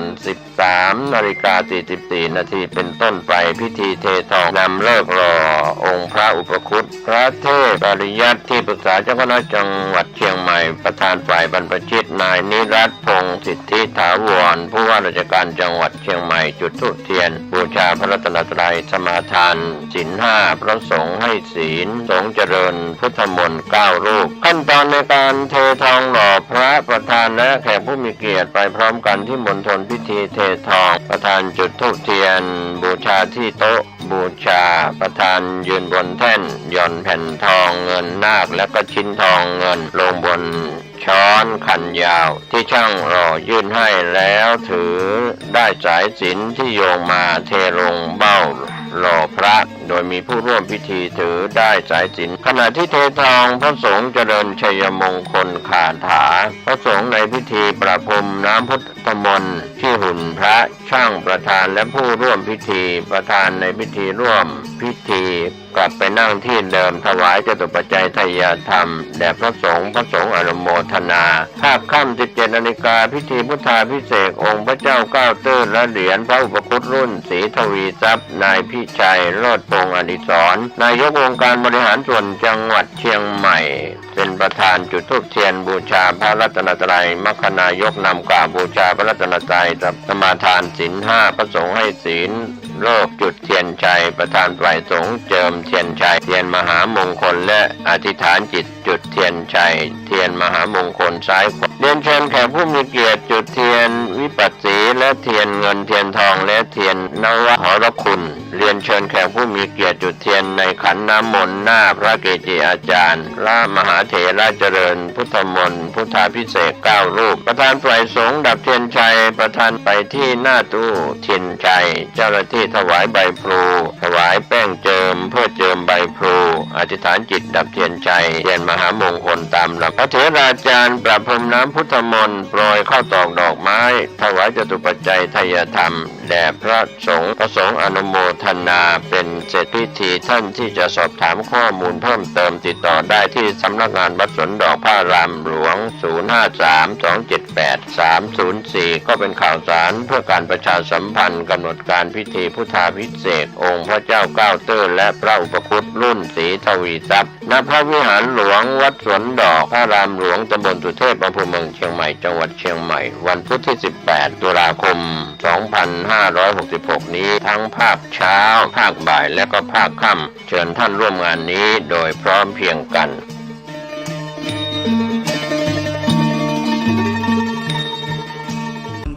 ล 13:44 นาทีเป็นต้นไปพิธีเททองนำเลิกรอองค์พระอุปคุตพระเทพปริยัติที่ปรึกษาเจ้าคณะจังหวัดเชียงใหม่ประธานฝ่ายบรรพชิตนายนิรัตน์พงษ์สิทธิถาวรผู้ว่าราชการจังหวัดเชียงใหม่จุดธูปเทียนบูชาพระรัตนตรัยสมาทานศีล 5พระสงฆ์ให้ศีลสงฆ์เจริญพุทธมนต์ 9 รูปขั้นตอนในการเททองหล่อพระประธานและแขกผู้มีเกียรติไปพร้อมกันที่มณฑลพิธีเททองประธานจุดธูปเทียนบูชาที่โต๊ะบูชาประธานยืนบนแท่นหย่อนแผ่นทองเงินนาคและก็ชิ้นทองเงินลงบนช้อนขันยาวที่ช่างหล่อยื่นให้แล้วถือได้สายสิญจน์ที่โยงมาเทลงเบ้าหล่อพระโดยมีผู้ร่วมพิธีถือได้สายสิญจน์ขณะที่เททองพระสงฆ์เจริญชัยมงคลคาถาพระสงฆ์ในพิธีประพรมน้ำพุทธมนต์ที่หุ่นพระช่างประธานและผู้ร่วมพิธีประธานในพิธีร่วมพิธีกลับไปนั่งที่เดิมถวายจตุปัจจัยทายธรรมแด่พระสงฆ์อนุโมทนาภาคค่ำ 17 นาฬิกาพิธีพุทธาภิเษกองค์พระเจ้าเก้าตื้นและเหรียญพระอุปคุตรุ่นศรีทวีทรัพย์นายพิชัยโลดพงษ์อดิศรนายกองค์การบริหารส่วนจังหวัดเชียงใหม่เป็นประธานจุดธูปเทียนบูชาพระรัตนตรัยมรรคนายกนำกราบบูชาพระรัตนตรัยสมาทานศีล 5พระสงฆ์ให้ศีลโลกจุดเทียนชัยประธานฝ่ายสงฆ์เจิมเทียนชัยเทียนมหามงคลและอธิษฐานจิตจุดเทียนชัยเทียนมหามงคลซ้ายขวาเรียนเชิญแขกผู้มีเกียรติจุดเทียนวิปัสสีและเทียนเงินเทียนทองและเทียนนวหรคุณเรียนเชิญแขกผู้มีเกียรติจุดเทียนในขันน้ำมนต์หน้าพระเกจิอาจารย์พระมหาเถระเจริญพุทธมนต์พุทธาภิเษก 9 รูปประธานฝ่ายสงฆ์ดับเทียนชัยประธานไปที่หน้าตู้เทียนชัยเจ้าหน้าที่ถวายใบพลูถวายแป้งเจิมเพื่อเจิมใบพลูอธิษฐานจิตดับเทียนชัยเทียนมหามงคลตามหลักพระเถราจารย์ประพรมน้ำพุทธมนต์โปรยข้าวตอกดอกไม้ถวายจตุปัจจัยทายธรรมแด่พระสงฆ์อนุโมทนาเป็นเสร็จพิธีท่านที่จะสอบถามข้อมูลเพิ่มเติมติดต่อได้ที่สำนักงานวัดสวนดอกพระรามหลวง 053-278-304 ก็เป็นข่าวสารเพื่อการประชาสัมพันธ์กำหนดการพิธีพุทธาภิเษกองค์พระเจ้าเก้าตื้นและพระอุปคุตรุ่นศรีทวีทรัพย์ณพระวิหารหลวงวัดสวนดอกพระรามหลวงตำบลสุเทพอำเภอเมืองเชียงใหม่จังหวัดเชียงใหม่วันพุธที่ 18 ตุลาคม 2566 นี้ทั้งภาคเช้าภาคบ่ายและก็ภาคค่ำเชิญท่านร่วมงานนี้โดยพร้อมเพรียงกัน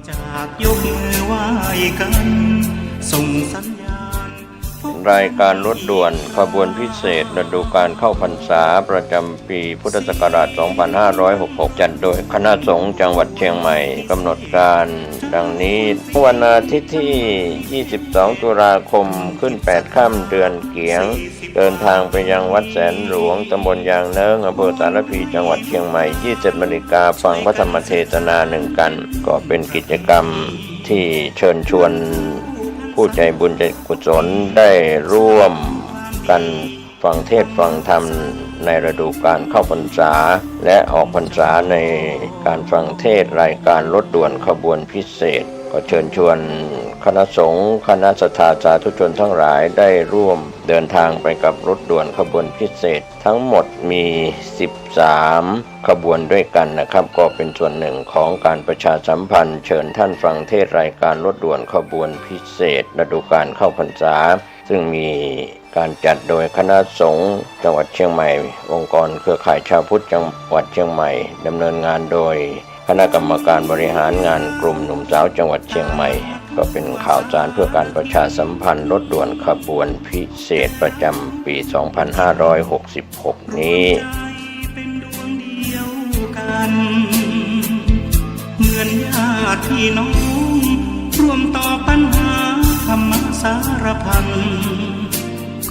จากยกมือไหว้กันส่งสัญญาณรายการรถด่วนขบวนพิเศษฤดูกาลเข้าพรรษาประจำปีพุทธศักราช 2566 จัดโดยคณะสงฆ์จังหวัดเชียงใหม่กำหนดการดังนี้วันอาทิตย์ที่ 22 ตุลาคมขึ้น 8 ค่ำเดือนเกียงเดินทางไปยังวัดแสนหลวงตำบลยางเนิ้งอำเภอสารพีจังหวัดเชียงใหม่ 20 นาฬิกาฟังพระธรรมเทศนาหนึ่งกันก็เป็นกิจกรรมที่เชิญชวนผู้ใจบุญใจกุศลได้ร่วมกันฟังเทศน์ฟังธรรมในฤดูกาลเข้าพรรษาและออกพรรษาในการฟังเทศน์รายการรถด่วนขบวนพิเศษก็เชิญชวนคณะสงฆ์คณะศรัทธาสาธุชนทั้งหลายได้ร่วมเดินทางไปกับรถด่วนขบวนพิเศษทั้งหมดมี 13 ขบวนด้วยกันนะครับก็เป็นส่วนหนึ่งของการประชาสัมพันธ์เชิญท่านฟังเทศน์รายการรถด่วนขบวนพิเศษฤดูกาลเข้าพรรษาซึ่งมีการจัดโดยคณะสงฆ์จังหวัดเชียงใหม่องค์กรเครือข่ายชาวพุทธจังหวัดเชียงใหม่ดำเนินงานโดยคณะกรรมการบริหารงานกลุ่มหนุ่มสาวจังหวัดเชียงใหม่ก็เป็นข่าวสารเพื่อการประชาสัมพันธ์รถด่วนขบวนพิเศษประจำปี 2566 นี้เป็นดวงเดียวกันเหมือนญาติพี่น้องร่วมต่อปัญหาธรรมสารพัน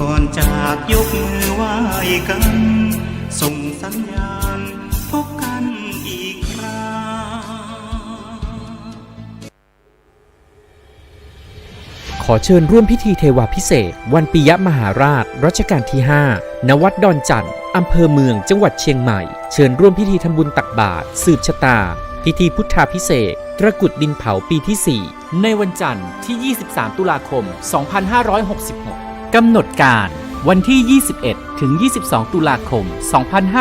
ก่อนจากยกมือไหว้กันส่งสัญญาณพบกันอีกคราขอเชิญร่วมพิธีเทวาพิเศษกวันปิยมหาราชรัชกาลที่ 5 ณ วัดดอนจันทร์อำเภอเมืองจังหวัดเชียงใหม่เชิญร่วมพิธีทำบุญตักบาตรสืบชะตาพิธีพุทธาภิเษก ตระกุดดินเผาปีที่ 4 ในวันจันทร์ที่ 23 ตุลาคม 2566 กำหนดการวันที่ 21 ถึง 22 ตุลาคม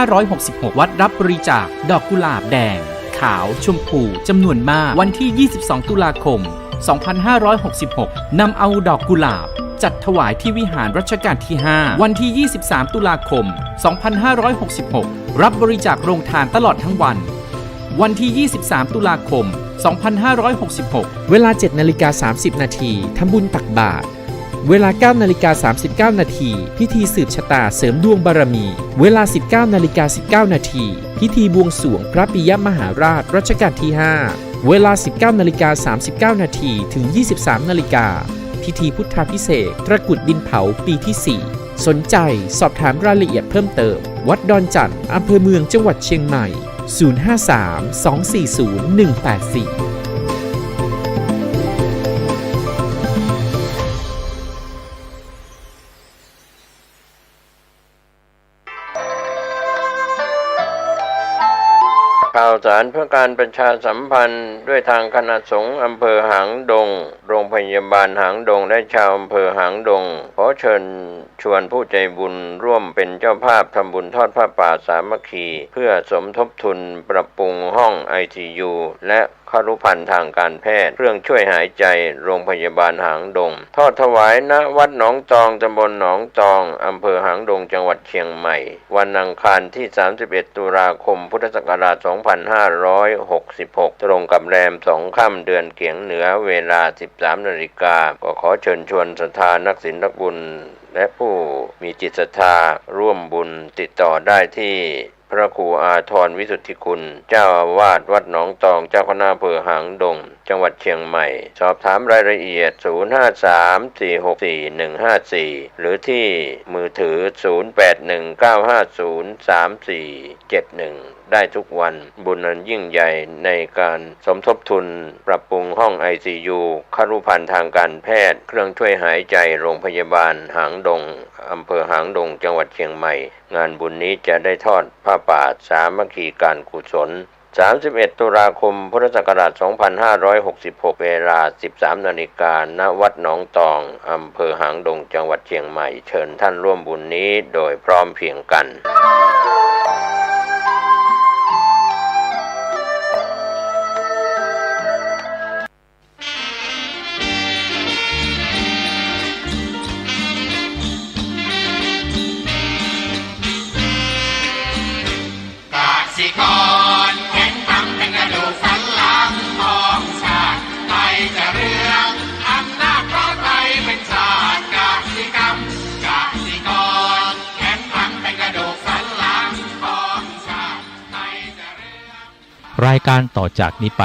2566 วัดรับบริจาคดอกกุหลาบแดงขาวชมพูจำนวนมากวันที่ 22 ตุลาคม 2566 นำเอาดอกกุหลาบจัดถวายที่วิหารรัชกาลที่ 5 วันที่ 23 ตุลาคม 2566 รับบริจาคโรงทานตลอดทั้งวันวันที่ 23 ตุลาคม 2566 เวลา 7:30 นาทีทำบุญตักบาตรเวลา 9:39 นาทีพิธีสืบชะตาเสริมดวงบารมีเวลา 19:19 นาทีพิธีบวงสรวงพระปิยมหาราชรัชกาลที่ 5 เวลา 19:39 นาทีถึง 23:00 น.พิธีพุทธาภิเษกตระกุดดินเผาปีที่ 4 สนใจสอบถามรายละเอียดเพิ่มเติมวัดดอนจันทร์อำเภอเมืองจังหวัดเชียงใหม่ 053-240-184ข่าวสารเพื่อการประชาสัมพันธ์ด้วยทางคณะสงฆ์อำเภอหางดงโรงพยาบาลหางดงและชาวอำเภอหางดงขอเชิญชวนผู้ใจบุญร่วมเป็นเจ้าภาพทำบุญทอดผ้าป่าสามัคคีเพื่อสมทบทุนปรับปรุงห้อง ICU และครุภัณฑ์ทางการแพทย์เครื่องช่วยหายใจโรงพยาบาลหางดงทอดถวายณวัดหนองตองตำบลหนองตองอำเภอหางดงจังหวัดเชียงใหม่วันอังคารที่ 31 ตุลาคม พุทธศักราช 2566 ตรงกับแรม 2 ค่ำเดือนเกียงเหนือเวลา 13 นาฬิกาก็ขอเชิญชวนศรัทธานักศีลนักบุญและผู้มีจิตศรัทธาร่วมบุญติดต่อได้ที่พระครูอาทรวิสุทธิคุณเจ้าอาวาสวัดหนองตองเจ้าคณะอำเภอหางดงจังหวัดเชียงใหม่สอบถามรายละเอียด 053-464-154 หรือที่มือถือ 0819503471 ได้ทุกวันบุญอันยิ่งใหญ่ในการสมทบทุนปรับปรุงห้อง ICU ครุภัณฑ์ทางการแพทย์เครื่องช่วยหายใจโรงพยาบาลหางดงอำเภอหางดงจังหวัดเชียงใหม่งานบุญนี้จะได้ทอดผ้าป่าสามัคคีการกุศล31 ตุลาคม พุทธศักราช 2566 เวลา 13 นาฬิกา ณ วัดหนองตอง อำเภอหางดง จังหวัดเชียงใหม่ เชิญท่านร่วมบุญนี้โดยพร้อมเพรียงกันรายการต่อจากนี้ไป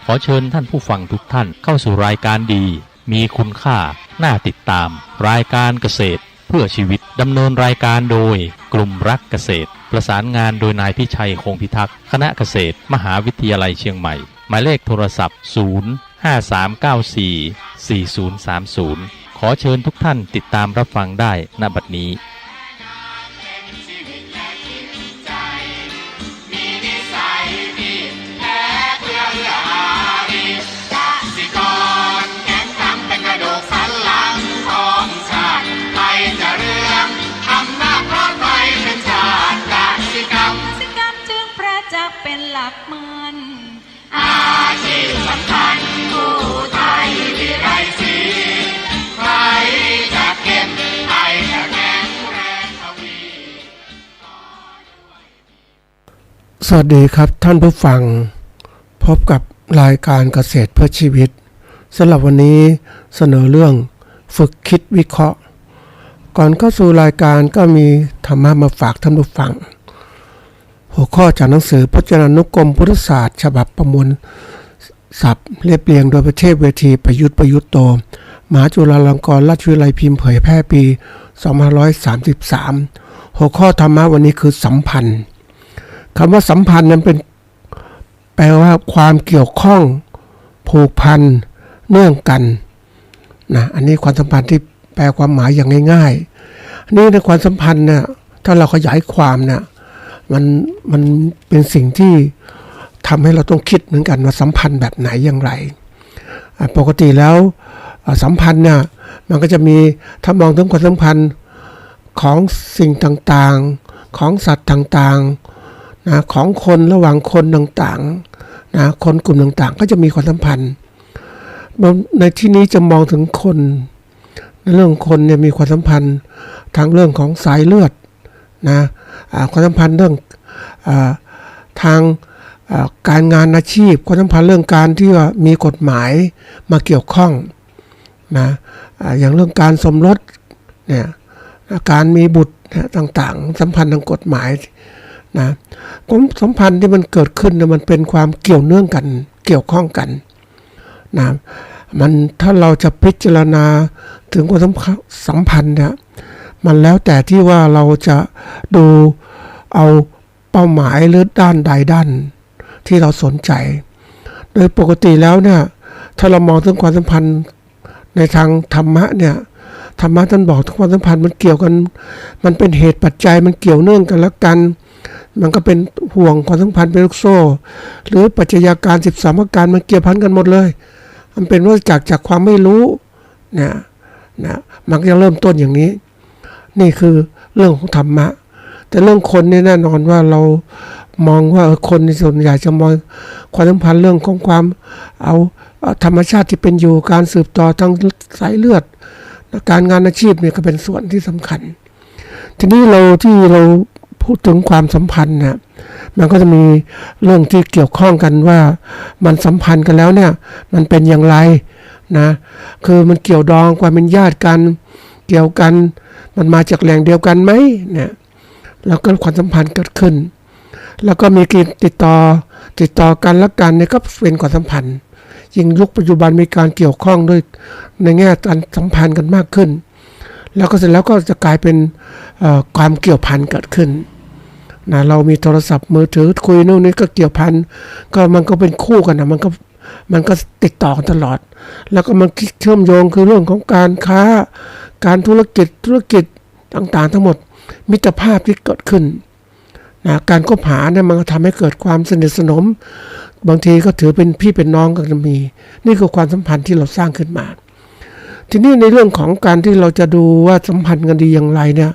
ขอเชิญท่านผู้ฟังทุกท่านเข้าสู่รายการดีมีคุณค่าน่าติดตามรายการเกษตรเพื่อชีวิตดำเนินรายการโดยกลุ่มรักเกษตรประสานงานโดยนายพิชัยคงพิทักษ์คณะเกษตรมหาวิทยาลัยเชียงใหม่หมายเลขโทรศัพท์ 053944030 ขอเชิญทุกท่านติดตามรับฟังได้ณบัดนี้สวัสดีครับท่านผู้ฟังพบกับรายการเกษตรเพื่อชีวิตสำหรับวันนี้เสนอเรื่องฝึกคิดวิเคราะห์ก่อนเข้าสู่รายการก็มีธรรมะมาฝากท่านผู้ฟังหัวข้อจากหนังสือพจนานุกรมพุทธศาสตร์ฉบับประมวลศัพท์เรียบเรียงโดยประเทศเวทีประยุทธ์โตมหาจุฬาลงกรณราชวิทยาลัยพิมพ์เผยแพร่ปี2533หัวข้อธรรมะวันนี้คือสัมพันธ์คำว่าสัมพันธ์นั้นเป็นแปลว่าความเกี่ยวข้องผูกพันเนื่องกันนะอันนี้ความสัมพันธ์ที่แปลความหมายอย่างง่ายๆนี่ในความสัมพันธ์เนี่ยถ้าเราขยายความเนี่ยมันเป็นสิ่งที่ท ำให้เราต้องคิดเหมือนกันว่าสัมพันธ์แบบไหนอย่างไรปกติแล้วสัมพันธ์เนี่ยมันก็จะมีถ้ามองถึงความสัมพันธ์ของสิ่งต่างๆของสัตว์ต่างๆนะของคนระหว่างคนต่างๆนะคนกลุ่มต่างๆก็จะมีความสัมพันธ์ในที่นี้จะมองถึงคนในเรื่องคนเนี่ยมีความสัมพันธ์ทางเรื่องของสายเลือดนะความสัมพันธ์เรื่องทางการงานอาชีพความสัมพันธ์เรื่องการที่ว่ามีกฎหมายมาเกี่ยวข้องนะอย่างเรื่องการสมรสเนี่ยการมีบุตรต่างๆสัมพันธ์ทางกฎหมายนะความสัมพันธ์ที่มันเกิดขึ้นมันเป็นความเกี่ยวเนื่องกันเกี่ยวข้องกันนะมันถ้าเราจะพิจารณาถึงความสัมพันธ์เนี่ยมันแล้วแต่ที่ว่าเราจะดูเอาเป้าหมายหรือด้านใดด้านที่เราสนใจโดยปกติแล้วเนี่ยถ้าเรามองถึงความสัมพันธ์ในทางธรรมะเนี่ยธรรมะท่านบอกความสัมพันธ์มันเกี่ยวกันมันเป็นเหตุปัจจัยมันเกี่ยวเนื่องกันแล้วกันมันก็เป็นห่วงความสัมพันธ์เป็นลูกโซ่หรือปัจจัยการ13ประการมันเกี่ยวพันกันหมดเลยมันเป็นว่าจากความไม่รู้เนี่ยนะมันก็จะเริ่มต้นอย่างนี้นี่คือเรื่องของธรรมะแต่เรื่องคนนี่แน่นอนว่าเรามองว่าคนในส่วนใหญ่จะมองความสัมพันธ์เรื่องของความเอาธรรมชาติที่เป็นอยู่การสืบต่อทางสายเลือดการงานอาชีพเนี่ยก็เป็นส่วนที่สำคัญทีนี้เราพูดถึงความสัมพันธ์เนี่ยมันก็จะมีเรื่องที่เกี่ยวข้องกันว่ามันสัมพันธ์กันแล้วเนี่ยมันเป็นอย่างไรนะคือมันเกี่ยวดองความเป็นญาติกันเกี่ยวกันมันมาจากแหล่งเดียวกันไหมเนี่ยแล้วก็ความสัมพันธ์เกิดขึ้นแล้วก็มีการติดต่อกันและกันเนี่ยก็เป็นความสัมพันธ์ยิ่งยุคปัจจุบันมีการเกี่ยวข้องด้วยในแง่การสัมพันธ์กันมากขึ้นแล้วก็เสร็จแล้วก็จะกลายเป็นความเกี่ยวพันเกิดขึ้นนะเรามีโทรศัพท์มือถือคุยนู่นนี่ก็เกี่ยวพันก็มันก็เป็นคู่กันนะมันก็ติดต่อกันตลอดแล้วก็มันเชื่อมโยงคือเรื่องของการค้าการธุรกิจต่างๆทั้งหมดมิตรภาพที่เกิดขึ้นนะการคบหาเนี่ยมันก็ทำให้เกิดความสนิทสนมบางทีก็ถือเป็นพี่เป็นน้องกันมีนี่คือความสัมพันธ์ที่เราสร้างขึ้นมาทีนี้ในเรื่องของการที่เราจะดูว่าสัมพันธ์กันดีอย่างไรเนี่ย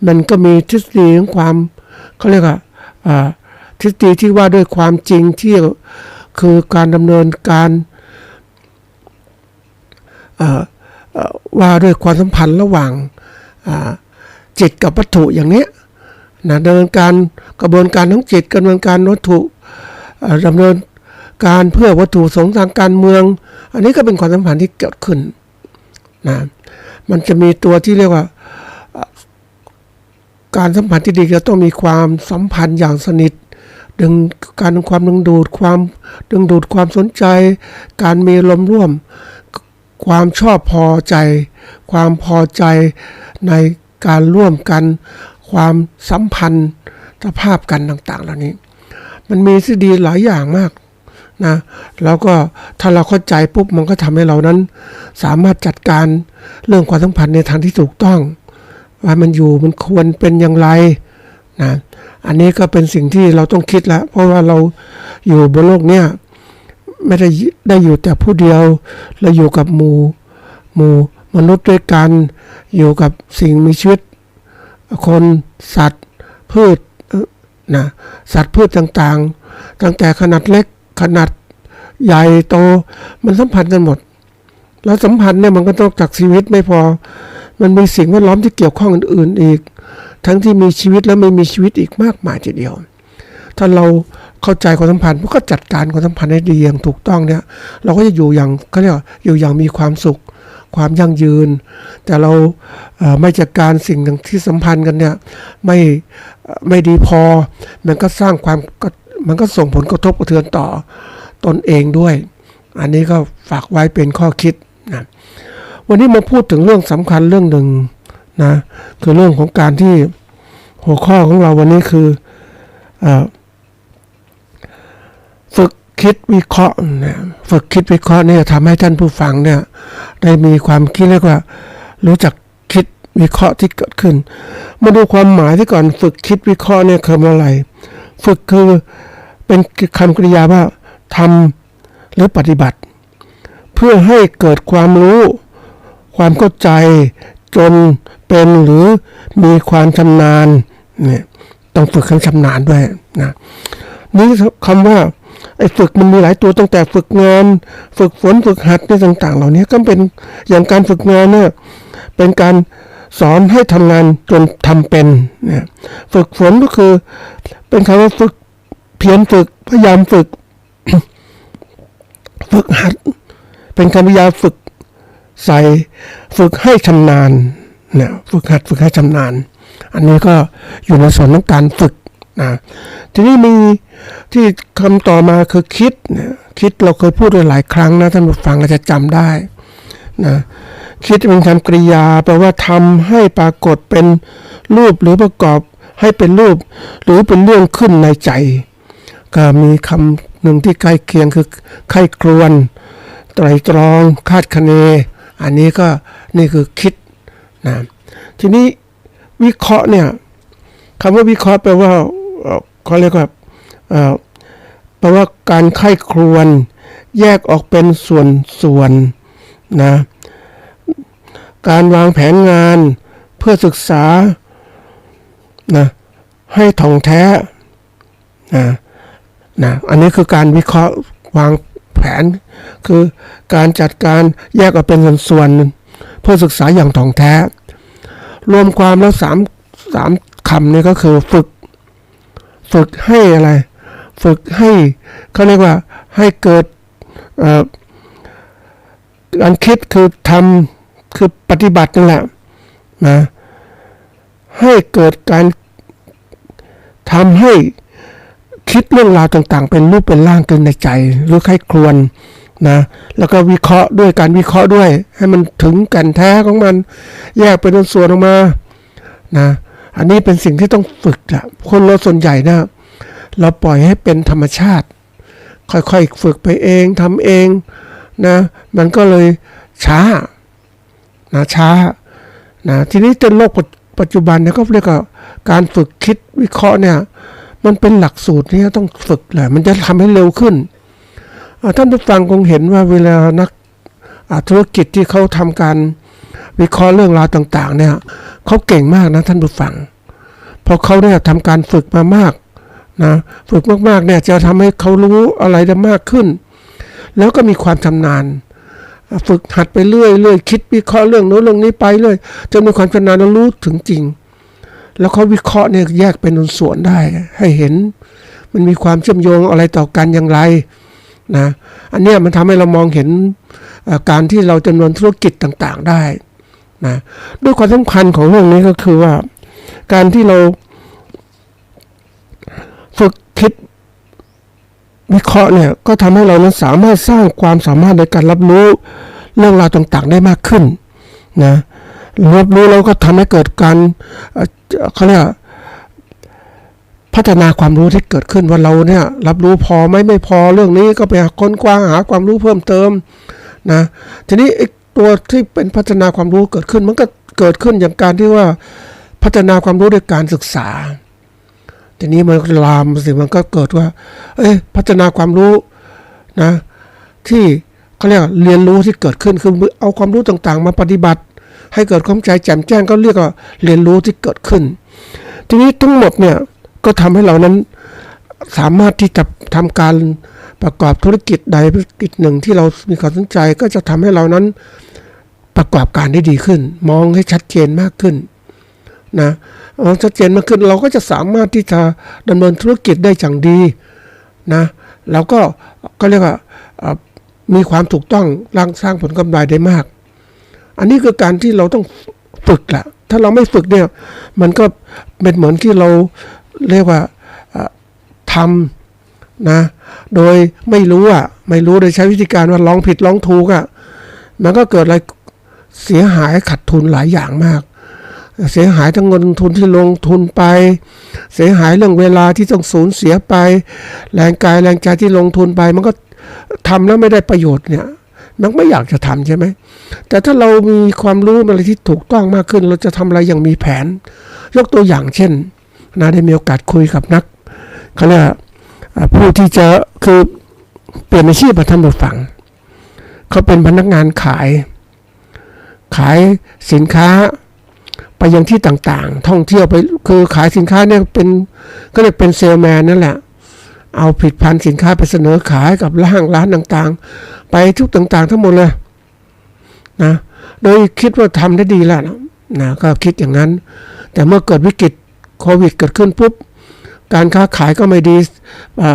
มันก็มีทฤษฎีของความเขาเรียกว่าทฤษฎีที่ว่าด้วยความจริงที่คือการดำเนินการว่าด้วยความสัมพันธ์ระหว่างจิตกับวัตถุอย่างนี้นะดำเนินการกระบวนการทั้งจิตกระบวนการวัตถุดำเนินการเพื่อวัตถุประสงค์ทางการเมืองอันนี้ก็เป็นความสัมพันธ์ที่เกิดขึ้นนะมันจะมีตัวที่เรียกว่าการสัมพันธ์ที่ดีจะต้องมีความสัมพันธ์อย่างสนิทการความดึงดูดความสนใจการมีลมร่วมความชอบพอใจความพอใจในการร่วมกันความสัมพันธ์ภาพกันต่างๆเหล่านี้มันมีทฤษฎีหลายอย่างมากนะแล้วก็ถ้าเราเข้าใจปุ๊บมันก็ทำให้เรานั้นสามารถจัดการเรื่องความสัมพันธ์ในทางที่ถูกต้องว่ามันควรเป็นอย่างไรนะอันนี้ก็เป็นสิ่งที่เราต้องคิดแล้วเพราะว่าเราอยู่บนโลกเนี้ยไม่ได้อยู่แต่ผู้เดียวเราอยู่กับหมู่มนุษย์ด้วยกันอยู่กับสิ่งมีชีวิตคนสัตว์พืชนะสัตว์พืชต่างๆตั้งแต่ขนาดเล็กขนาดใหญ่โตมันสัมพันธ์กันหมดแล้วสัมพันธ์เนี่ยมันก็ต้องจากชีวิตไม่พอมันมีสิ่งแวดล้อมที่เกี่ยวข้องอื่นๆอีกทั้งที่มีชีวิตและไม่มีชีวิตอีกมากมายทีเดียวถ้าเราเข้าใจความสัมพันธ์ก็จัดการความสัมพันธ์ให้ดีอย่างถูกต้องเนี่ยเราก็จะอยู่อย่างเขาเรียกอยู่อย่างมีความสุขความยั่งยืนแต่เราไม่จัดการสิ่งที่สัมพันธ์กันเนี่ยไม่ดีพอมันก็ส่งผลกระทบกระเทือนต่อตนเองด้วยอันนี้ก็ฝากไว้เป็นข้อคิดนะวันนี้มาพูดถึงเรื่องสำคัญเรื่องหนึ่งนะคือเรื่องของการที่หัวข้อของเราวันนี้คือฝึกคิดวิเคราะห์นะฝึกคิดวิเคราะห์เนี่ยทำให้ท่านผู้ฟังเนี่ยได้มีความคิดเรียกว่ารู้จักคิดวิเคราะห์ที่เกิดขึ้นมาดูความหมายที่ก่อนฝึกคิดวิเคราะห์เนี่ยคืออะไรฝึกคือ เป็นคำกริยาว่าทำหรือปฏิบัติ เพื่อให้เกิดความรู้ความเข้าใจจนเป็นหรือมีความชำนาญเนี่ยต้องฝึกให้ชำนาญด้วยนะนี่คำว่าไอ้ฝึกมันมีหลายตัวตั้งแต่ฝึกงานฝึกฝนฝึกหัดในต่างๆเหล่านี้ก็เป็นอย่างการฝึกงานเนี่ยเป็นการสอนให้ทำงานจนทำเป็นเนี่ยฝึกฝนก็คือเป็นคำว่าฝึกเพียรฝึกพยายามฝึก ฝึกหัดเป็นคำพยายามฝึกใส่ฝึกให้ชำนาญเนี่ยฝึกหัดฝึกให้ชำนาญอันนี้ก็อยู่ในส่วนของการฝึกนะทีนี้มีที่คำต่อมาคือคิดเนี่ยคิดเราเคยพูดไปหลายครั้งนะท่านผู้ฟังอาจจะจำได้นะคิดเป็นคำกริยาแปลว่าทำให้ปรากฏเป็นรูปหรือประกอบให้เป็นรูปหรือเป็นเรื่องขึ้นในใจก็มีคำหนึ่งที่ใกล้เคียงคือใคร่ครวญไตร่ตรองคาดคะเนอันนี้ก็นี่คือคิดนะทีนี้วิเคราะห์เนี่ยคำว่าวิเคราะห์แปลว่าเขาเรียกว่าแปลว่าการใคร่ครวญแยกออกเป็นส่วนๆนะการวางแผนงานเพื่อศึกษานะให้ถ่องแท้นะอันนี้คือการวิเคราะห์วางแผนคือการจัดการแยกออกเป็นส่วนๆเพื่อศึกษาอย่างถ่องแท้รวมความแล้วสามคำนี้ก็คือฝึกให้อะไรฝึกให้เขาเรียกว่าให้เกิดการคิดคือทำคือปฏิบัตินั่นแหละนะให้เกิดการทำให้คิดเรื่องราวต่างๆเป็นรูปเป็นร่างเกินในใจหรือใคร่ครวญนะแล้วก็วิเคราะห์ด้วยการวิเคราะห์ด้วยให้มันถึงแก่นแท้ของมันแยกเป็นส่วนออกมานะอันนี้เป็นสิ่งที่ต้องฝึกละคนเราส่วนใหญ่นะเราปล่อยให้เป็นธรรมชาติค่อยๆฝึกไปเองทำเองนะมันก็เลยช้านะทีนี้ในโลกปัจจุบันเนี่ยก็เรียกว่าการฝึกคิดวิเคราะห์เนี่ยมันเป็นหลักสูตรที่ต้องฝึกแหละมันจะทำให้เร็วขึ้นท่านผู้ฟังคงเห็นว่าเวลานักธุรกิจที่เขาทำการวิเคราะห์เรื่องราวต่างๆเนี่ยเขาเก่งมากนะท่านผู้ฟังเพราะเขาเนี่ยทำการฝึกมามากนะฝึกมากๆเนี่ยจะทำให้เขารู้อะไรได้มากขึ้นแล้วก็มีความชำนาญฝึกหัดไปเรื่อยคิดวิเคราะห์เรื่องโน้นเรื่องนี้ไปเรื่อยจนมีความชำนาญแล้วรู้ถึงจริงแล้วเขาวิเคราะห์เนี่ยแยกเป็นส่วนได้ให้เห็นมันมีความเชื่อมโยงอะไรต่อกันอย่างไรนะอันเนี้ยมันทำให้เรามองเห็นการที่เราดำเนินธุรกิจต่างๆได้นะด้วยความสำคัญของเรื่องนี้ก็คือว่าการที่เราฝึกคิดวิเคราะห์เนี่ยก็ทำให้เรานั้นสามารถสร้างความสามารถในการรับรู้เรื่องราวต่างๆได้มากขึ้นนะรับรู้แล้วก็ทำให้เกิดการเขาเรียกพัฒนาความรู้ที่เกิดขึ้นว่าเราเนี่ยรับรู้พอไหมไม่พอเรื่องนี้ก็ไปค้นคว้าหาความรู้เพิ่มเติมนะทีนี้ไอ้ตัวที่เป็นพัฒนาความรู้เกิดขึ้นมันก็เกิดขึ้นอย่างการที่ว่าพัฒนาความรู้ด้วยการศึกษาทีนี้มันลามสิมันก็เกิดว่าพัฒนาความรู้นะที่เขาเรียกเรียนรู้ที่เกิดขึ้นคือเอาความรู้ต่างๆมาปฏิบัติให้เกิดความใจแจ่มแจ้งก็เรียกว่าเรียนรู้ที่เกิดขึ้นทีนี้ทั้งหมดเนี่ยก็ทำให้เรานั้นสามารถที่จะทำการประกอบธุรกิจใดธุรกิจหนึ่งที่เรามีความสนใจก็จะทำให้เรานั้นประกอบการได้ดีขึ้นมองให้ชัดเจนมากขึ้นนะชัดเจนมากขึ้นเราก็จะสามารถที่จะดำเนินธุรกิจได้อย่างดีนะเราก็เรียกว่ามีความถูกต้องสร้างผลกำไรได้มากอันนี้คือการที่เราต้องฝึกแหละถ้าเราไม่ฝึกเนี่ยมันก็เป็นเหมือนที่เราเรียกว่าทำนะโดยไม่รู้โดยใช้วิธีการว่าลองผิดลองถูกมันก็เกิดอะไรเสียหายขาดทุนหลายอย่างมากเสียหายทั้งเงินทุนที่ลงทุนไปเสียหายเรื่องเวลาที่ต้องสูญเสียไปแรงกายแรงใจที่ลงทุนไปมันก็ทำแล้วไม่ได้ประโยชน์เนี่ยมันไม่อยากจะทำใช่ไหมแต่ถ้าเรามีความรู้อะไรที่ถูกต้องมากขึ้นเราจะทำอะไรอย่างมีแผนยกตัวอย่างเช่นนะได้มีโอกาสคุยกับนักเขาเรียก ผู้ที่จะคือเปลี่ยนอาชีพมาทำผู้ฟังเขาเป็นพนักงานขายสินค้าไปยังที่ต่างๆท่องเที่ยวไปคือขายสินค้าเนี่ยเป็นก็เลยเป็นเซลแมนนั่นแหละเอาผลิตภัณฑ์สินค้าไปเสนอขายกับร้านต่างๆไปทุกต่างๆทั้งหมดเลยนะโดยคิดว่าทำได้ดีแล้วนะก็คิดอย่างนั้นแต่เมื่อเกิดวิกฤตโควิดเกิดขึ้นปุ๊บการค้าขายก็ไม่ดี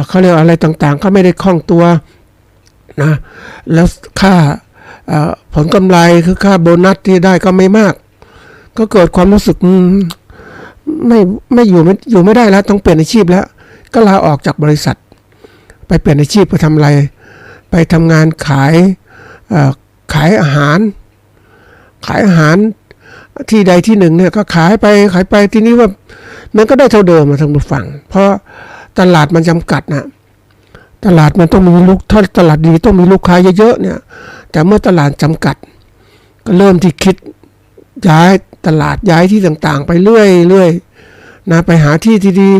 เขาเรียกอะไรต่างๆก็ไม่ได้คล่องตัวนะแล้วค่าผลกำไรคือค่าโบนัสที่ได้ก็ไม่มากก็เกิดความรู้สึกไม่อยู่ไม่ได้แล้วต้องเปลี่ยนอาชีพแล้วก็ลาออกจากบริษัทไปเปลี่ยนอาชีพไปทำอะไรไปทำงานขายอาหารที่ใดที่หนึ่งเนี่ยก็ขายไปทีนี้ว่ามันก็ได้เท่าเดิมมาทางฝั่งเพราะตลาดมันจำกัดนะตลาดมันต้องมีถ้าตลาดดีต้องมีลูกค้าเยอะๆเนี่ยแต่เมื่อตลาดจำกัดก็เริ่มที่คิดย้ายตลาดย้ายที่ต่างๆไปเรื่อยๆนะไปหาที่ดี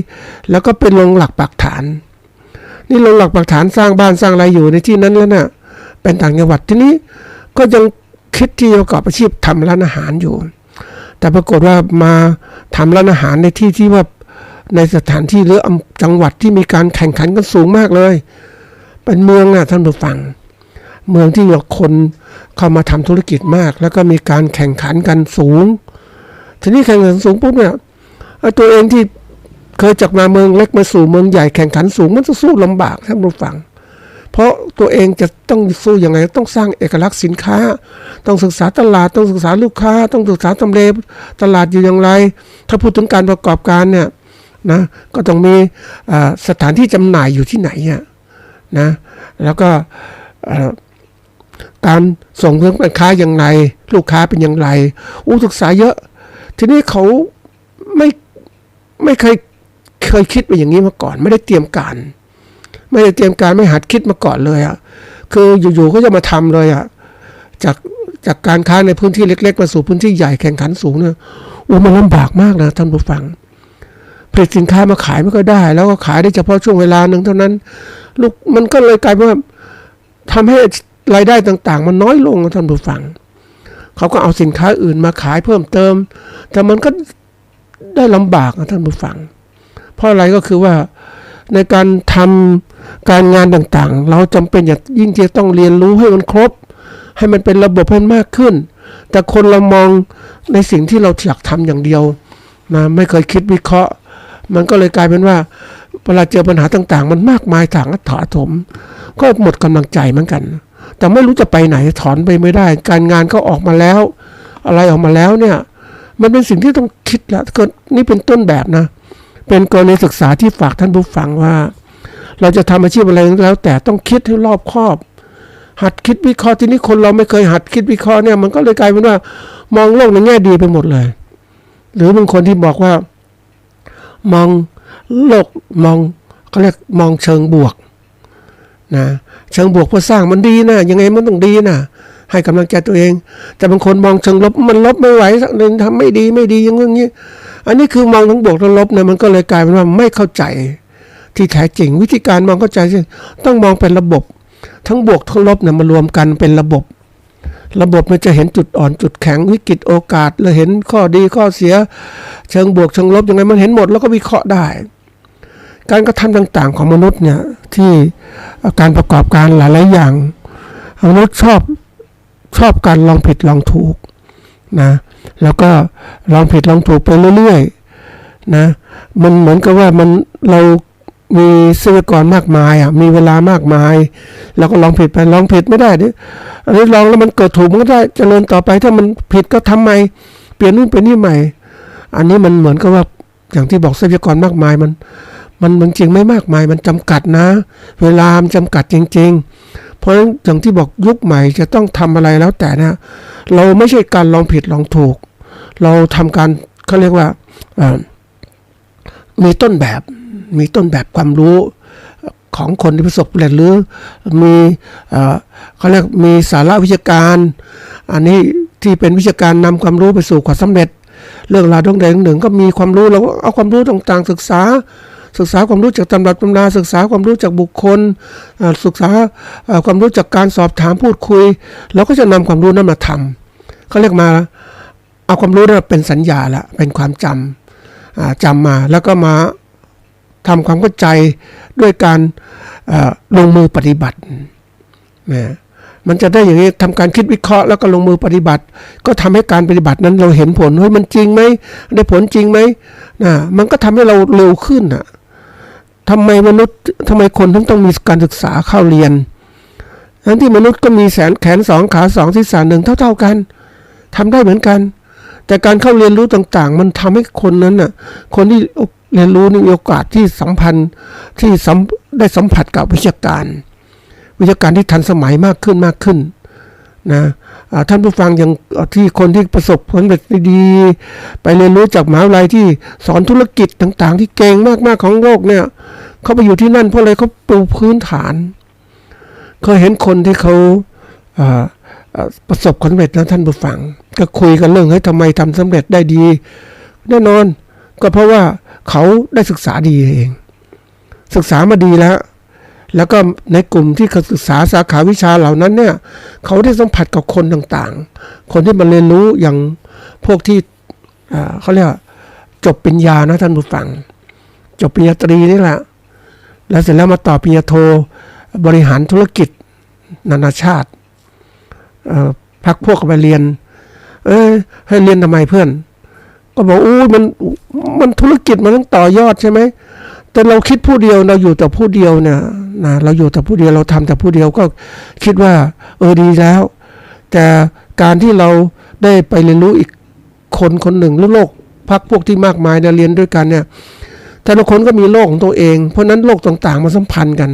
แล้วก็เป็นลงหลักปักฐานนี่ลงหลักปักฐานสร้างบ้านสร้างอะไรอยู่ในที่นั้นแล้วน่ะเป็นต่างจังหวัดทีนี้ก็ยังคิดที่จะประกอบอาชีพทำร้านอาหารอยู่แต่ปรากฏว่ามาทำร้านอาหารในที่ว่าในสถานที่หรือจังหวัดที่มีการแข่งขันกันสูงมากเลยเป็นเมืองท่านผู้ฟังเมืองที่คนเข้ามาทำธุรกิจมากแล้วก็มีการแข่งขันกันสูงทีนี้แข่งขันสูงปุ๊บเนี่ยตัวเองที่เคยจากมาเมืองเล็กมาสู่เมืองใหญ่แข่งขันสูงมันจะสู้ลำบากท่านผู้ฟังเพราะตัวเองจะต้องสู้ยังไงต้องสร้างเอกลักษณ์สินค้าต้องศึกษาตลาดต้องศึกษาลูกค้าต้องศึกษาทำเลตลาดอยู่อย่างไรถ้าพูดถึงการประกอบการเนี่ยนะก็ต้องมีสถานที่จำหน่ายอยู่ที่ไหนนะแล้วก็การส่งเรื่องสินค้าอย่างไรลูกค้าเป็นอย่างไรศึกษาเยอะทีนี้เขาไม่เคยคิดไปอย่างนี้มาก่อนไม่ได้เตรียมการไม่หัดคิดมาก่อนเลยคืออยู่ๆก็จะมาทำเลยจากการค้าในพื้นที่เล็กๆมาสู่พื้นที่ใหญ่แข่งขันสูงเนี่ยมันลำบากมากนะท่านผู้ฟังผลิตสินค้ามาขายไม่ก็ได้แล้วก็ขายได้เฉพาะช่วงเวลาหนึ่งเท่านั้นมันก็เลยกลายเป็นว่าทำให้รายได้ต่างๆมันน้อยลงนะท่านผู้ฟังเขาก็เอาสินค้าอื่นมาขายเพิ่มเติมแต่มันก็ได้ลำบากนะท่านผู้ฟังเพราะอะไรก็คือว่าในการทำการงานต่างๆเราจำเป็นอย่างยิ่งที่ต้องเรียนรู้ให้มันครบให้มันเป็นระบบให้มากขึ้นแต่คนเรามองในสิ่งที่เราอยากทำอย่างเดียวนะไม่เคยคิดวิเคราะห์มันก็เลยกลายเป็นว่าเวลาเจอปัญหาต่างๆมันมากมายต่างถาโถมก็หมดกำลังใจเหมือนกันแต่ไม่รู้จะไปไหนถอนไปไม่ได้การงานก็ออกมาแล้วอะไรออกมาแล้วเนี่ยมันเป็นสิ่งที่ต้องคิดแล้วก็นี่เป็นต้นแบบนะเป็นกรณีศึกษาที่ฝากท่านผู้ฟังว่าเราจะทำอาชีพอะไรแล้วแต่ต้องคิดให้รอบคอบหัดคิดวิเคราะห์ทีนี้คนเราไม่เคยหัดคิดวิเคราะห์เนี่ยมันก็เลยกลายเป็นว่ามองโลกในแง่ดีไปหมดเลยหรือบางคนที่บอกว่ามองโลกเขาเรียกมองเชิงบวกนะเชิงบวกเพื่อสร้างมันดีนะยังไงมันต้องดีนะให้กำลังใจตัวเองแต่บางคนมองเชิงลบมันลบไม่ไหวเลยทำไม่ดีอย่างงี้อันนี้คือมองทั้งบวกทั้งลบเนี่ยมันก็เลยกลายเป็นว่าไม่เข้าใจที่แท้จริงวิธีการมองเข้าใจต้องมองเป็นระบบทั้งบวกทั้งลบเนี่ยมารวมกันเป็นระบบมันจะเห็นจุดอ่อนจุดแข็งวิกฤตโอกาสและเห็นข้อดีข้อเสียเชิงบวกเชิงลบยังไงมันเห็นหมดแล้วก็วิเคราะห์ได้การกระทำต่างๆของมนุษย์เนี่ยที่การประกอบการหลายๆอย่างมนุษย์ชอบการลองผิดลองถูกนะแล้วก็ลองผิดลองถูกไปเรื่อยๆนะมันเหมือนกับว่าเรามีทรัพยากรมากมายมีเวลามากมายแล้วก็ลองผิดไปลองผิดไม่ได้ดิอันนี้ลองแล้วมันเกิดถูกมันก็ได้เจริญต่อไปถ้ามันผิดก็ทำใหม่เปลี่ยนนู่นเป็นนี่ใหม่อันนี้มันเหมือนกับว่าอย่างที่บอกทรัพยากรมากมายมันจริงไม่มากมายมันจำกัดนะเวลามันจำกัดจริงๆเพราะฉะนั้นอย่างที่บอกยุคใหม่จะต้องทำอะไรแล้วแต่นะเราไม่ใช่การลองผิดลองถูกเราทำการเขาเรียกว่ามีต้นแบบความรู้ของคนที่ประสบความสำเร็จหรือมีเขาเรียกมีสาระวิชาการอันนี้ที่เป็นวิชาการนำความรู้ไปสู่ความสำเร็จเรื่องราวตรงใดตรงหนึ่งก็มีความรู้เราเอาความรู้ต่างๆศึกษา ศึกษาความรู้จากตำรับตำราศึกษาความรู้จากบุคคลศึกษาความรู้จากการสอบถามพูดคุยเราก็จะนำความรู้นั้นมาทำเขาเรียกมาเอาความรู้นั้นเป็นสัญญาละเป็นความจำมาแล้วก็มาทำความเข้าใจด้วยการลงมือปฏิบัตินะมันจะได้อย่างนี้ทำการคิดวิเคราะห์แล้วก็ลงมือปฏิบัติก็ทำให้การปฏิบัตินั้นเราเห็นผลเฮ้ยมันจริงไหมได้ผลจริงไหมนะมันก็ทำให้เราเร็วขึ้นอ่ะทำไมคนต้องมีการศึกษาเข้าเรียนทั้งที่มนุษย์ก็มีแขนสองขาสองศีรษะหนึ่งเท่ากันทำได้เหมือนกันแต่การเข้าเรียนรู้ต่างๆมันทำให้คนนั้นน่ะคนที่เรียนรู้มีโอกาสที่สัมพันธ์ที่ได้สัมผัสกับวิชาการที่ทันสมัยมากขึ้นนะท่านผู้ฟังอย่างที่คนที่ประสบผลสำเร็จดีไปเรียนรู้จากมหาวิทยาลัยที่สอนธุรกิจต่างๆที่เก่งมากๆของโลกเนี่ยเขาไปอยู่ที่นั่นเพราะอะไรเขาปูพื้นฐานเคยเห็นคนที่เขาประสบความสำเร็จนะท่านผู้ฟังก็คุยกันเรื่องเฮ้ยทำไมทำสำเร็จได้ดีแน่นอนก็เพราะว่าเขาได้ศึกษาดีเองศึกษามาดีแล้วก็ในกลุ่มที่เขาศึกษาสาขาวิชาเหล่านั้นเนี่ยเขาได้สัมผัสกับคนต่างๆคนที่มาเรียนรู้อย่างพวกที่เขาเรียกจบปริญญานะท่านผู้ฟังจบปริญญาตรีนี่แหละแล้วเสร็จแล้วมาต่อปริญญาโทบริหารธุรกิจนานาชาติพักพวกกันไปเรียนให้เรียนทำไมเพื่อนก็บอกมันธุรกิจมันต้องต่อยอดใช่ไหมแต่เราคิดผู้เดียวเราอยู่แต่ผู้เดียวเนี่ยนะเราอยู่แต่ผู้เดียวเราทำแต่ผู้เดียวก็คิดว่าดีแล้วแต่การที่เราได้ไปเรียนรู้อีกคนหนึ่งโลกพักพวกที่มากมายเนี่ยเรียนด้วยกันเนี่ยแต่ละคนก็มีโลกของตัวเองเพราะนั้นโลกต่างๆมาสัมพันธ์กัน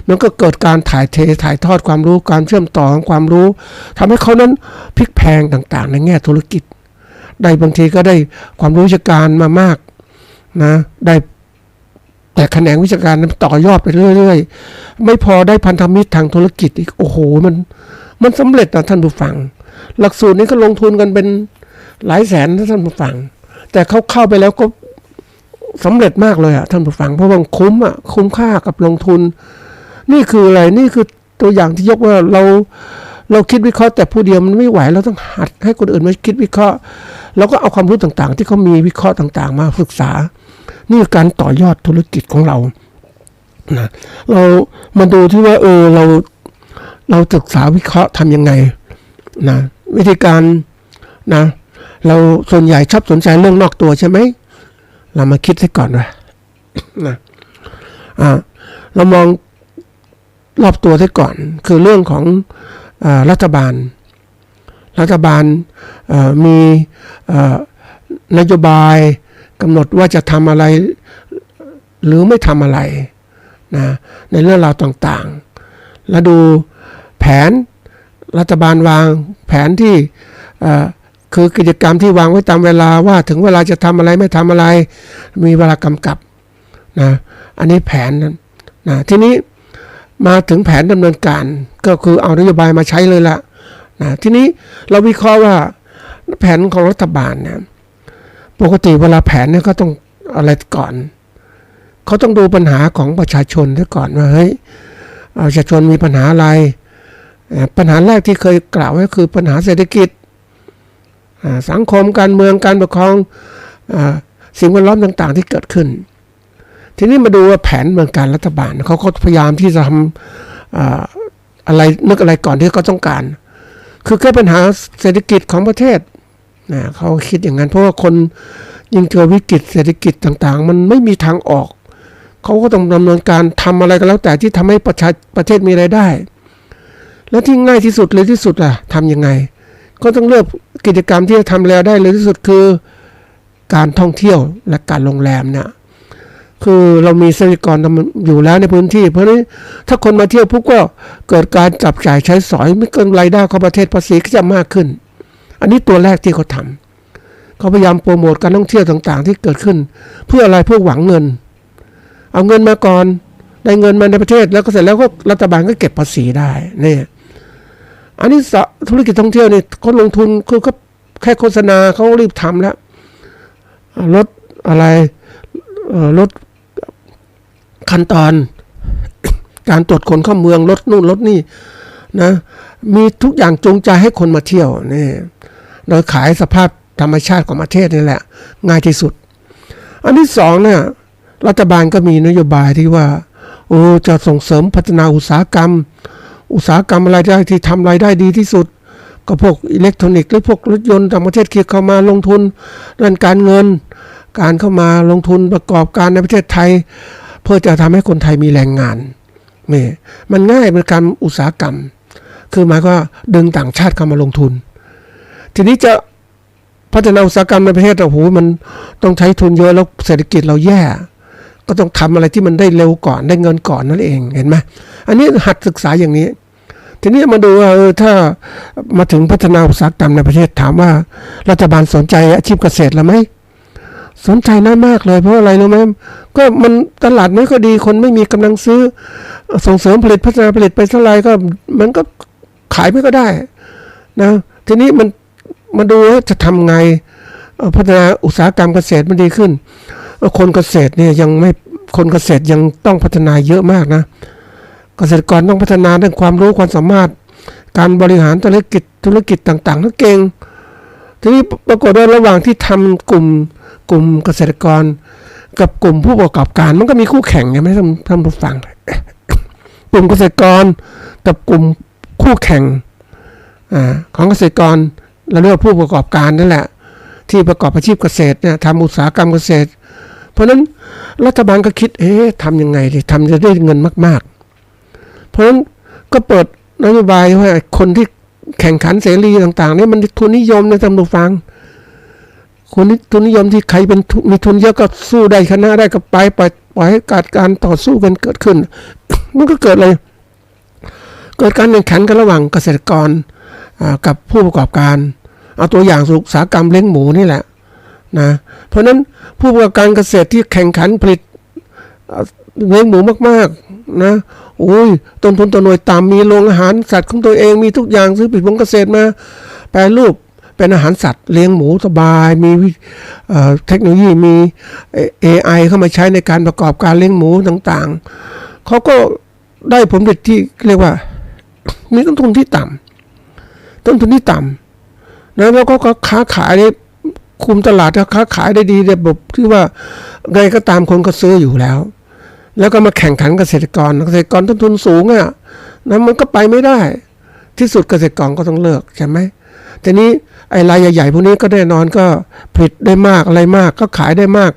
มันก็เกิดการถ่ายทอดความรู้การเชื่อมต่อของความรู้ทำให้เขานั้นพลิกแพลงต่างๆในแง่ธุรกิจได้บางทีก็ได้ความรู้วิชาการมามากนะได้แต่แขนงวิชาการต่อยอดไปเรื่อยๆไม่พอได้พันธมิตรทางธุรกิจอีกโอ้โหมันสำเร็จนะท่านผู้ฟังหลักสูตรนี้ก็ลงทุนกันเป็นหลายแสนนะท่านผู้ฟังแต่เขาเข้าไปแล้วก็สำเร็จมากเลยอ่ะท่านผู้ฟังเพราะว่าคุ้มค่ากับลงทุนนี่คืออะไรนี่คือตัวอย่างที่ยกว่าเราคิดวิเคราะห์แต่ผู้เดียวมันไม่ไหวเราต้องหัดให้คนอื่นมาคิดวิเคราะห์แล้วก็เอาความรู้ต่างๆที่เขามีวิเคราะห์ต่างๆมาศึกษานี่คือการต่อยอดธุรกิจของเรานะเรามาดูที่ว่าเราศึกษาวิเคราะห์ทำยังไงนะวิธีการนะเราส่วนใหญ่ชอบสนใจเรื่องนอกตัวใช่ไหมเรามาคิดให้ก่อนนะเรามองรอบตัวให้ก่อนคือเรื่องของรัฐบาลมีนโยบายกำหนดว่าจะทำอะไรหรือไม่ทำอะไรนะในเรื่องราวต่างๆแล้วดูแผนรัฐบาลวางแผนที่คือกิจกรรมที่วางไว้ตามเวลาว่าถึงเวลาจะทำอะไรไม่ทำอะไรมีเวลากำกับนะอันนี้แผนนั้นนะทีนี้มาถึงแผนดำเนินการก็คือเอานโยบายมาใช้เลยละนะทีนี้เราวิเคราะห์ว่าแผนของรัฐบาลเนี่ยปกติเวลาแผนเนี่ยก็ต้องอะไรก่อนเขาต้องดูปัญหาของประชาชนด้วยก่อนว่าเฮ้ยประชาชนมีปัญหาอะไรปัญหาแรกที่เคยกล่าวไว้คือปัญหาเศรษฐกิจสังคมการเมืองการปกครองสิ่งแวดล้อมต่างๆที่เกิดขึ้นทีนี้มาดูว่าแผนเมืองการรัฐบาลเขาก็พยายามที่จะทำอะไรนึกอะไรก่อนที่เขาต้องการคือแก้ปัญหาเศรษฐกิจของประเทศเขาคิดอย่างนั้นเพราะว่าคนยิ่งเจอวิกฤตเศรษฐกิจต่างๆมันไม่มีทางออกเขาก็ต้องดำเนินการทำอะไรก็แล้วแต่ที่ทำให้ประเทศมีรายได้แล้วที่ง่ายที่สุดเลยที่สุดล่ะทำยังไงก็ต้องเลือกกิจกรรมที่จะทำแล้วได้เลยที่สุดคือการท่องเที่ยวและการโรงแรมเนี่ยคือเรามีทรัพยากรอยู่แล้วในพื้นที่เพราะฉะนั้นถ้าคนมาเที่ยวปุ๊บก็เกิดการจับจ่ายใช้สอยไม่เกินรายได้ของประเทศภาษีก็จะมากขึ้นอันนี้ตัวแรกที่เขาทำเขาพยายามโปรโมทการท่องเที่ยวต่างๆที่เกิดขึ้นเพื่ออะไรเพื่อหวังเงินเอาเงินมาก่อนได้เงินมาในประเทศแล้วก็เสร็จแล้วก็รัฐบาลก็เก็บภาษีได้เนี่ยอันนี้ธุรกิจท่องเที่ยวนี่เขาลงทุนคือเขาแค่โฆษณาเขารีบทำแล้วลดอะไรลด ขั้นตอน การตรวจคนเข้าเมืองรถนู่นรถนี่นะมีทุกอย่างจูงใจให้คนมาเที่ยวนี่โดยขายสภาพธรรมชาติของประเทศนี่แหละง่ายที่สุดอันที่สองเนี่ยรัฐบาลก็มีนโยบายที่ว่าจะส่งเสริมพัฒนาอุตสาหกรรมอะไรได้ที่ทำรายได้ดีที่สุดก็พวกอิเล็กทรอนิกส์หรือพวกรถยนต์ต่างประเทศเข้ามาลงทุนด้านการเงินการเข้ามาลงทุนประกอบการในประเทศไทยเพื่อจะทำให้คนไทยมีแรงงานนี่มันง่ายเป็นการอุตสาหกรรมคือหมายว่าดึงต่างชาติเข้ามาลงทุนทีนี้จะพัฒนาอุตสาหกรรมในประเทศมันต้องใช้ทุนเยอะแล้วเศรษฐกิจเราแย่ก็ต้องทำอะไรที่มันได้เร็วก่อนได้เงินก่อนนั่นเองเห็นไหมอันนี้หัดศึกษาอย่างนี้ทีนี้มาดูว่าถ้ามาถึงพัฒนาอุตสาหกรรมในประเทศถามว่ารัฐบาลสนใจอาชีพเกษตรหรือไม่สนใจน่ามากเลยเพราะอะไรรู้ไหมก็มันตลาดไม่ก็ดีคนไม่มีกำลังซื้อส่งเสริมผลิตพัฒนาผลิตไปเท่าไรก็มันก็ขายไม่ก็ได้นะทีนี้มันมาดูว่าจะทำไงพัฒนาอุตสาหกรรมเกษตรมันดีขึ้นคนเกษตรเนี่ยคนเกษตรยังต้องพัฒนาเยอะมากนะเกษตรกรต้องพัฒนาเรื่องความรู้ความสามารถการบริหารธุรกิจต่างๆทั้งเก่งทีนี้ปรากฏว่าระหว่างที่ทำกลุ่มเกษตรกรกับกลุ่มผู้ประกอบการมันก็มีคู่แข่งไงไม่ท่านผู้ฟัง กลุ่มเกษตรกรกับกลุ่มคู่แข่งของเกษตรกรเราเรียกว่าผู้ประกอบการนั่นแหละที่ประกอบอาชีพเกษตรเนี่ยทำอุตสาหกรรมเกษตรเพราะฉะนั้นรัฐบาลก็คิดทำยังไงดีทำจะได้เงินมากๆเพราะฉะนั้นก็เปิดนโยบายว่าคนที่แข่งขันเสรีต่างๆนี่มันทุนนิยมในตำรวจฟังคนนี้ทุนนิยมที่ใครเป็นมีทุนเยอะก็สู้ได้ชนะได้ก็ปล่อยให้การต่อสู้กันเกิดขึ้น มันก็เกิดเลยเกิดการแข่งขันกันระหว่างเกษตรกรกับผู้ประกอบการเอาตัวอย่างอุตสาหกรรมเลี้ยงหมูนี่แหละนะเพราะนั้นผู้ประกอบการเกษตรที่แข่งขันผลิตเลี้ยงหมูมากๆนะต้นทุนต่อหน่วยต่ำมีโรงอาหารสัตว์ของตัวเองมีทุกอย่างซื้อผลิตผลเกษตรมาแปรรูปเป็นอาหารสัตว์เลี้ยงหมูสบายมีเทคโนโลยีมี AI เข้ามาใช้ในการประกอบการเลี้ยงหมูต่างๆเขาก็ได้ผลผลิตที่เรียกว่ามีต้นทุนที่ต่ำนะแล้วก็ค้าขายได้คุมตลาดค้าขายได้ดีระบบที่ว่าไงก็ตามคนก็ซื้ออยู่แล้วก็มาแข่งขันเกษตรกรต้นทุนสูงนะมันก็ไปไม่ได้ที่สุดเกษตรกรก็ต้องเลิกใช่ไหมทีนี้ไอ้รายใหญ่ๆพวกนี้ก็แน่นอนก็ผลิตได้มากอะไรมากก็ขายได้มาก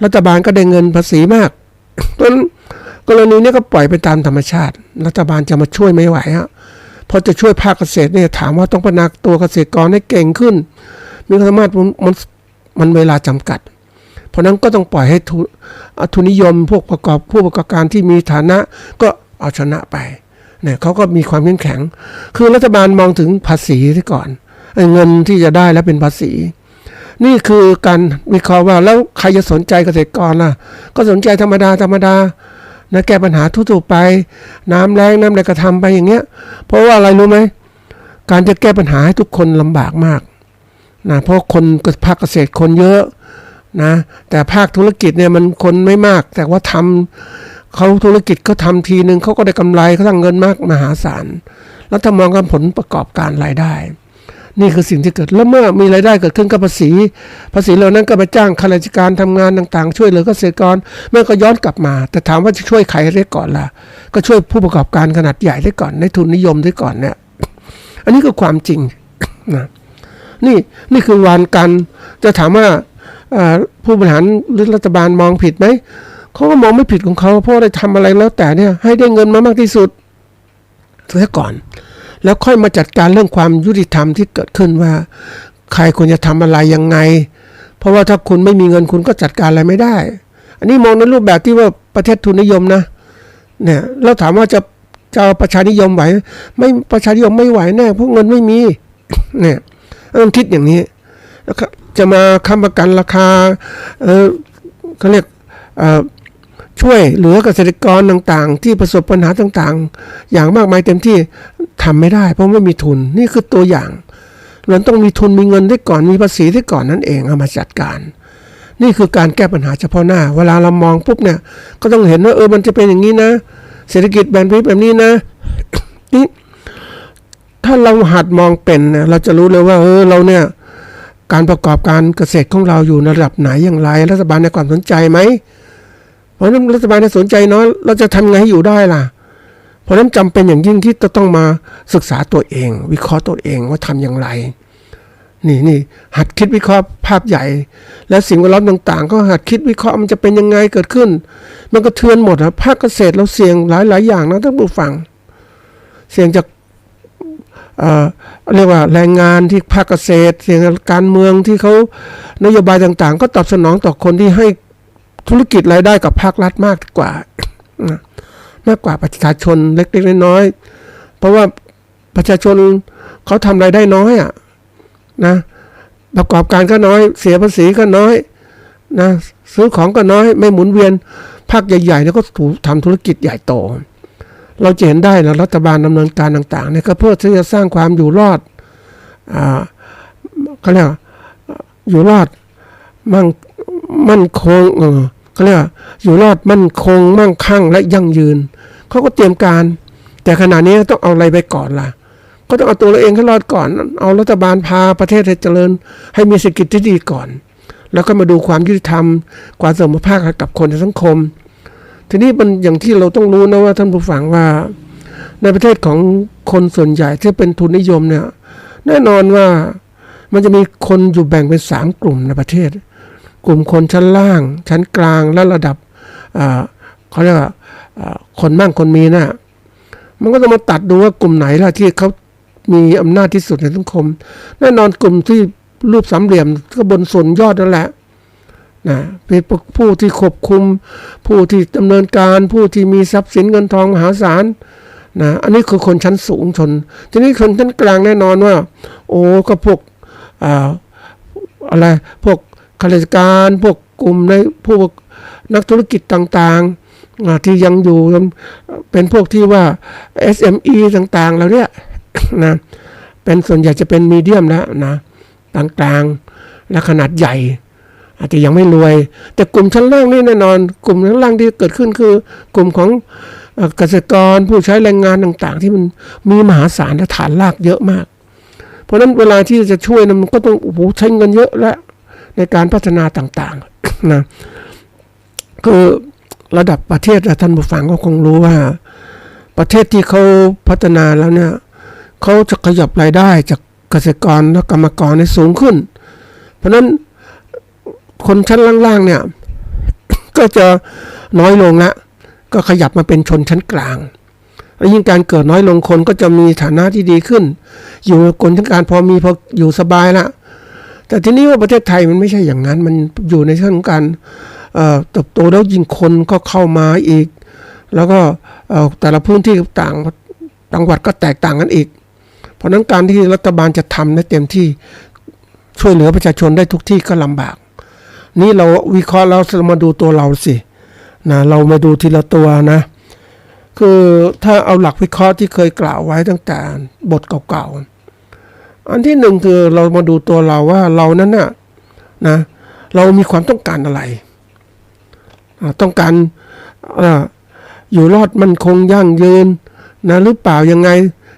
รัฐบาลก็ได้เงินภาษีมากเพราะฉะนั้นกรณีนี้ก็ปล่อยไปตามธรรมชาติรัฐบาลจะมาช่วยไม่ไหวพอจะช่วยภาคเกษตรเนี่ยถามว่าต้องพัฒนาตัวเกษตรกรให้เก่งขึ้นมีความสามารถมันเวลาจำกัดเพราะนั้นก็ต้องปล่อยให้ทุนนิยมผู้ประกอบการที่มีฐานะก็เอาชนะไปเนี่ยเขาก็มีความเข้มแข็งคือรัฐบาลมองถึงภาษีที่ก่อนเงินที่จะได้แล้วเป็นภาษีนี่คือการวิเคราะห์ว่าแล้วใครจะสนใจเกษตรกรล่ะก็สนใจธรรมดานะแก้ปัญหาทั่วไปน้ำแรงน้ำอะไรก็ทำไปอย่างเงี้ยเพราะว่าอะไรรู้ไหมการจะแก้ปัญหาให้ทุกคนลำบากมากนะเพราะภาคเกษตรคนเยอะนะแต่ภาคธุรกิจเนี่ยมันคนไม่มากแต่ว่าเขาธุรกิจเขาทำทีนึงเขาก็ได้กำไรเขาสร้างเงินมากมหาศาลแล้วถ้ามองกันผลประกอบการรายได้นี่คือสิ่งที่เกิดแล้วเมื่อมีรายได้เกิดขึ้นก็ภาษีเหล่านั้นก็มาจ้างข้าราชการทำงานต่างๆช่วยเหลือเกษตรกรเมื่อก็ย้อนกลับมาแต่ถามว่าจะช่วยใครได้ก่อนล่ะก็ช่วยผู้ประกอบการขนาดใหญ่ได้ก่อนในทุนนิยมได้ก่อนเนี่ยอันนี้คือความจริงนะนี่คือวันการจะถามว่าผู้บริหารหรือรัฐบาลมองผิดไหมเขาก็มองไม่ผิดของเขาเพราะได้ทำอะไรแล้วแต่เนี่ยให้ได้เงินมามากที่สุดเสียก่อนแล้วค่อยมาจัดการเรื่องความยุติธรรมที่เกิดขึ้นว่าใครควรจะทำอะไรยังไงเพราะว่าถ้าคุณไม่มีเงินคุณก็จัดการอะไรไม่ได้อันนี้มองในรูปแบบที่ว่าประเทศทุนนิยมนะเนี่ยแล้วถามว่าจะประชานิยมไหวไม่ประชานิยมไม่ไหวแน่เพราะเงินไม่มีเนี่ยต้องคิดอย่างนี้แล้วจะมาค้ำประกันราคาเขาเรียกช่วยเหลือเกษตรกรต่างๆที่ประสบปัญหาต่างๆอย่างมากมายเต็มที่ทำไม่ได้เพราะไม่มีทุนนี่คือตัวอย่างเราต้องมีทุนมีเงินได้ก่อนมีภาษีได้ก่อนนั่นเองเอามาจัดการ นี่คือการแก้ปัญหาเฉพาะหน้าเวลาเรามองปุ๊บเนี่ยก็ต้องเห็นว่ามันจะเป็นอย่างนี้นะเศรษฐกิจแบบนี้นะ นี่ถ้าเราหัดมองเป็นนะเราจะรู้เลยว่าเราเนี่ยการประกอบการเกษตรของเราอยู่ในระดับไหนอย่างไรรัฐบาลในความสนใจไหมเพราะนั้นรัฐบาลในสนใจน้อยเราจะทำไงให้อยู่ได้ล่ะเพราะนั้นจำเป็นอย่างยิ่งที่จะต้องมาศึกษาตัวเองวิเคราะห์ตัวเองว่าทำอย่างไรนี่หัดคิดวิเคราะห์ภาพใหญ่และสิ่งแวดล้อมต่างๆก็หัดคิดวิเคราะห์มันจะเป็นยังไงเกิดขึ้นมันก็เทือนหมดนะภาคเกษตรเราเสี่ยงหลายอย่างนะท่านผู้ฟังเสี่ยงจากเรียกว่าแรงงานที่ภาคเกษตรเสี่ยงการเมืองที่เขานโยบายต่างๆก็ตอบสนองต่อคนที่ให้ธุรกิจรายได้กับภาครัฐมากกว่ามากกว่าประชาชนเล็กๆน้อยๆเพราะว่าประชาชนเขาทำรายได้น้อยนะประกอบการก็น้อยเสียภาษีก็น้อยนะซื้อของก็น้อยไม่หมุนเวียนภาคใหญ่ๆเนี่ยก็ทำธุรกิจใหญ่โตเราจะเห็นได้นะรัฐบาลดำเนินการต่างๆเนี่ยก็เพื่อที่จะสร้างความอยู่รอดเขาเรียกอยู่รอดมั่นคงเขาเรียกอยู่รอดมั่นคงมั่งคั่งและยั่งยืนเขาก็เตรียมการแต่ขณะนี้ต้องเอาอะไรไปก่อนล่ะก็ต้องเอาตัวเราเองให้รอดก่อนเอารัฐบาลพาประเทศให้เจริญให้มีเศรษฐกิจที่ดีก่อนแล้วก็มาดูความยุติธรรมความเสมอภาคกับคนในสังคมทีนี้มันอย่างที่เราต้องรู้นะว่าท่านผู้ฟังว่าในประเทศของคนส่วนใหญ่ที่เป็นทุนนิยมเนี่ยแน่นอนว่ามันจะมีคนอยู่แบ่งเป็น3กลุ่มในประเทศกลุ่มคนชั้นล่างชั้นกลางและระดับเขาเรียกว่าคนมั่งคนมีนะมันก็ต้องมาตัดดูว่ากลุ่มไหนล่ะที่เขามีอำนาจที่สุดในสังคมแน่นอนกลุ่มที่รูปสามเหลี่ยมก็บนส่วนยอดนั่นแหละนะเป็นผู้ที่ควบคุมผู้ที่ดำเนินการผู้ที่มีทรัพย์สินเงินทองมหาศาลนะอันนี้คือคนชั้นสูงชนทีนี้คนชั้นกลางแน่นอนว่าก็พวกอะไรพวกข้าราชการพวกกลุ่มในพวกนักธุรกิจต่างๆที่ยังอยู่เป็นพวกที่ว่า SME ต่างๆแล้วเนี่ยนะเป็นส่วนใหญ่จะเป็นมีเดียมแล้วนะกลางๆและขนาดใหญ่อาจจะยังไม่รวยแต่กลุ่มชั้นล่างนี่แน่นอนกลุ่มชั้นล่างที่เกิดขึ้นคือกลุ่มของเกษตรกรผู้ใช้แรงงานต่างๆที่มันมีมหาศาลและฐานรากเยอะมากเพราะฉะนั้นเวลาที่จะช่วยมันก็ต้องใช้เงินเยอะและในการพัฒนาต่างๆนะคือระดับประเทศท่านผู้ฟังก็คงรู้ว่าประเทศที่เขาพัฒนาแล้วเนี่ยเขาจะขยับรายได้จากเกษตรกรและกรรมกรให้สูงขึ้นเพราะฉะนั้นคนชั้นล่างๆเนี่ยก็จะน้อยลงละก็ขยับมาเป็นชนชั้นกลางและยิ่งการเกิดน้อยลงคนก็จะมีฐานะที่ดีขึ้นอยู่คนชั้นกลางพออยู่สบายละแต่ทีนี้ว่าประเทศไทยมันไม่ใช่อย่างนั้นมันอยู่ในชั้นของการเติบโตแล้วยิ่งคนก็เข้ามาอีกแล้วก็แต่ละพื้นที่ต่างจังหวัดก็แตกต่างกันอีกเพราะนั้นการที่รัฐบาลจะทำได้เต็มที่ช่วยเหลือประชาชนได้ทุกที่ก็ลำบากนี่เราวิเคราะห์แล้วมาดูตัวเราสินะเรามาดูทีละตัวนะคือถ้าเอาหลักวิเคราะห์ที่เคยกล่าวไว้ตั้งแต่บทเก่าๆอันที่หนึ่งคือเรามาดูตัวเราว่าเรานั้นน่ะนะเรามีความต้องการอะไรต้องการอยู่รอดมั่นคงยั่งยืนนะหรือเปล่ายังไง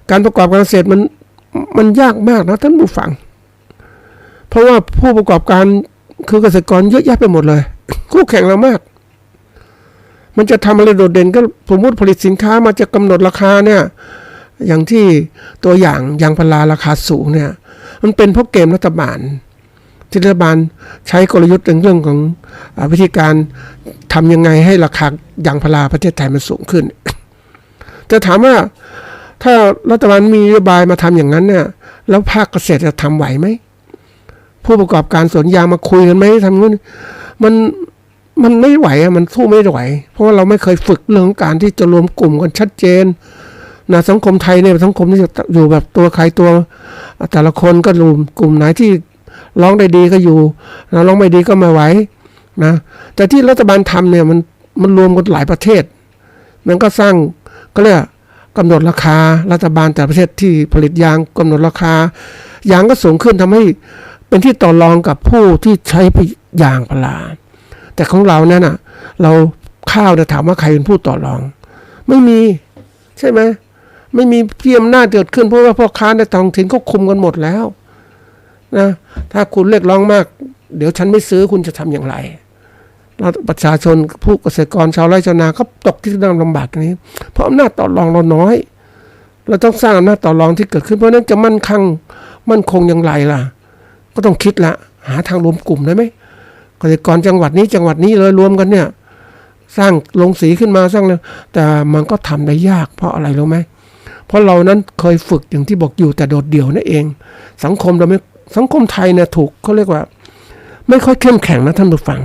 การประกอบการเกษตรมันยากมากนะท่านผู้ฟังเพราะว่าผู้ประกอบการคือเกษตรกรเยอะแยะไปหมดเลยคู่แข่งเรามากมันจะทำอะไรโดดเด่นก็สมมติผลิตสินค้ามาจะกำหนดราคาเนี่ยอย่างที่ตัวอย่างยางพาราราคาสูงเนี่ยมันเป็นเพราะเกมรัฐบาลที่รัฐบาลใช้กลยุทธ์ในเรื่องของวิธีการทำยังไงให้ราคายางพาราประเทศไทยมันสูงขึ้นจะถามว่าถ้ารัฐบาลมีนโยบายมาทำอย่างนั้นเนี่ยแล้วภาคเกษตรจะทำไหวไหมผู้ประกอบการสวนยางมาคุยกันไหมทำนู้นมันไม่ไหวมันสู้ไม่ไหวเพราะว่าเราไม่เคยฝึกเรื่องการที่จะรวมกลุ่มกันชัดเจนนะสังคมไทยเนี่ยสังคมที่จะอยู่แบบตัวใครตัวแต่ละคนก็รวมกลุ่มไหนที่ร้องได้ดีก็อยู่นะร้องไม่ดีก็ไม่ไหวนะแต่ที่รัฐบาลทำเนี่ยมันรวมกันหลายประเทศมันก็สร้างก็เรียกกำหนดราคารัฐบาลแต่ประเทศที่ผลิตยางกำหนดราคายางก็สูงขึ้นทำให้เป็นที่ต่อรองกับผู้ที่ใช้ ยางพาราแต่ของเรานั่นน่ะเราข้าวจะถามว่าใครเป็นผู้ต่อรองไม่มีใช่ไหมไม่มีพี่อำนาจเกิดขึ้นเพราะว่าพ่อค้าในท้องถิ่นเขาคุมกันหมดแล้วนะถ้าคุณเรียกร้องมากเดี๋ยวฉันไม่ซื้อคุณจะทำอย่างไรเราประชาชนผู้เกษตรกรชาวไร่ชาวนาเขาตกที่นั่งลำบากนี้เพราะอำนาจต่อรองเราน้อยเราต้องสร้างอำนาจต่อรองที่เกิดขึ้นเพราะนั้นจะมั่นคงอย่างไรล่ะก็ต้องคิดละหาทางรวมกลุ่มได้ไหมเกษตรกรจังหวัดนี้เลยรวมกันเนี่ยสร้างโรงสีขึ้นมาสร้างเลยแต่มันก็ทำได้ยากเพราะอะไรรู้ไหมเพราะเรานั้นเคยฝึกอย่างที่บอกอยู่แต่โดดเดี่ยวนั่นเองสังคมไทยเนี่ยถูกเขาเรียกว่าไม่ค่อยเข้มแข็งนะท่านผู้ฟัง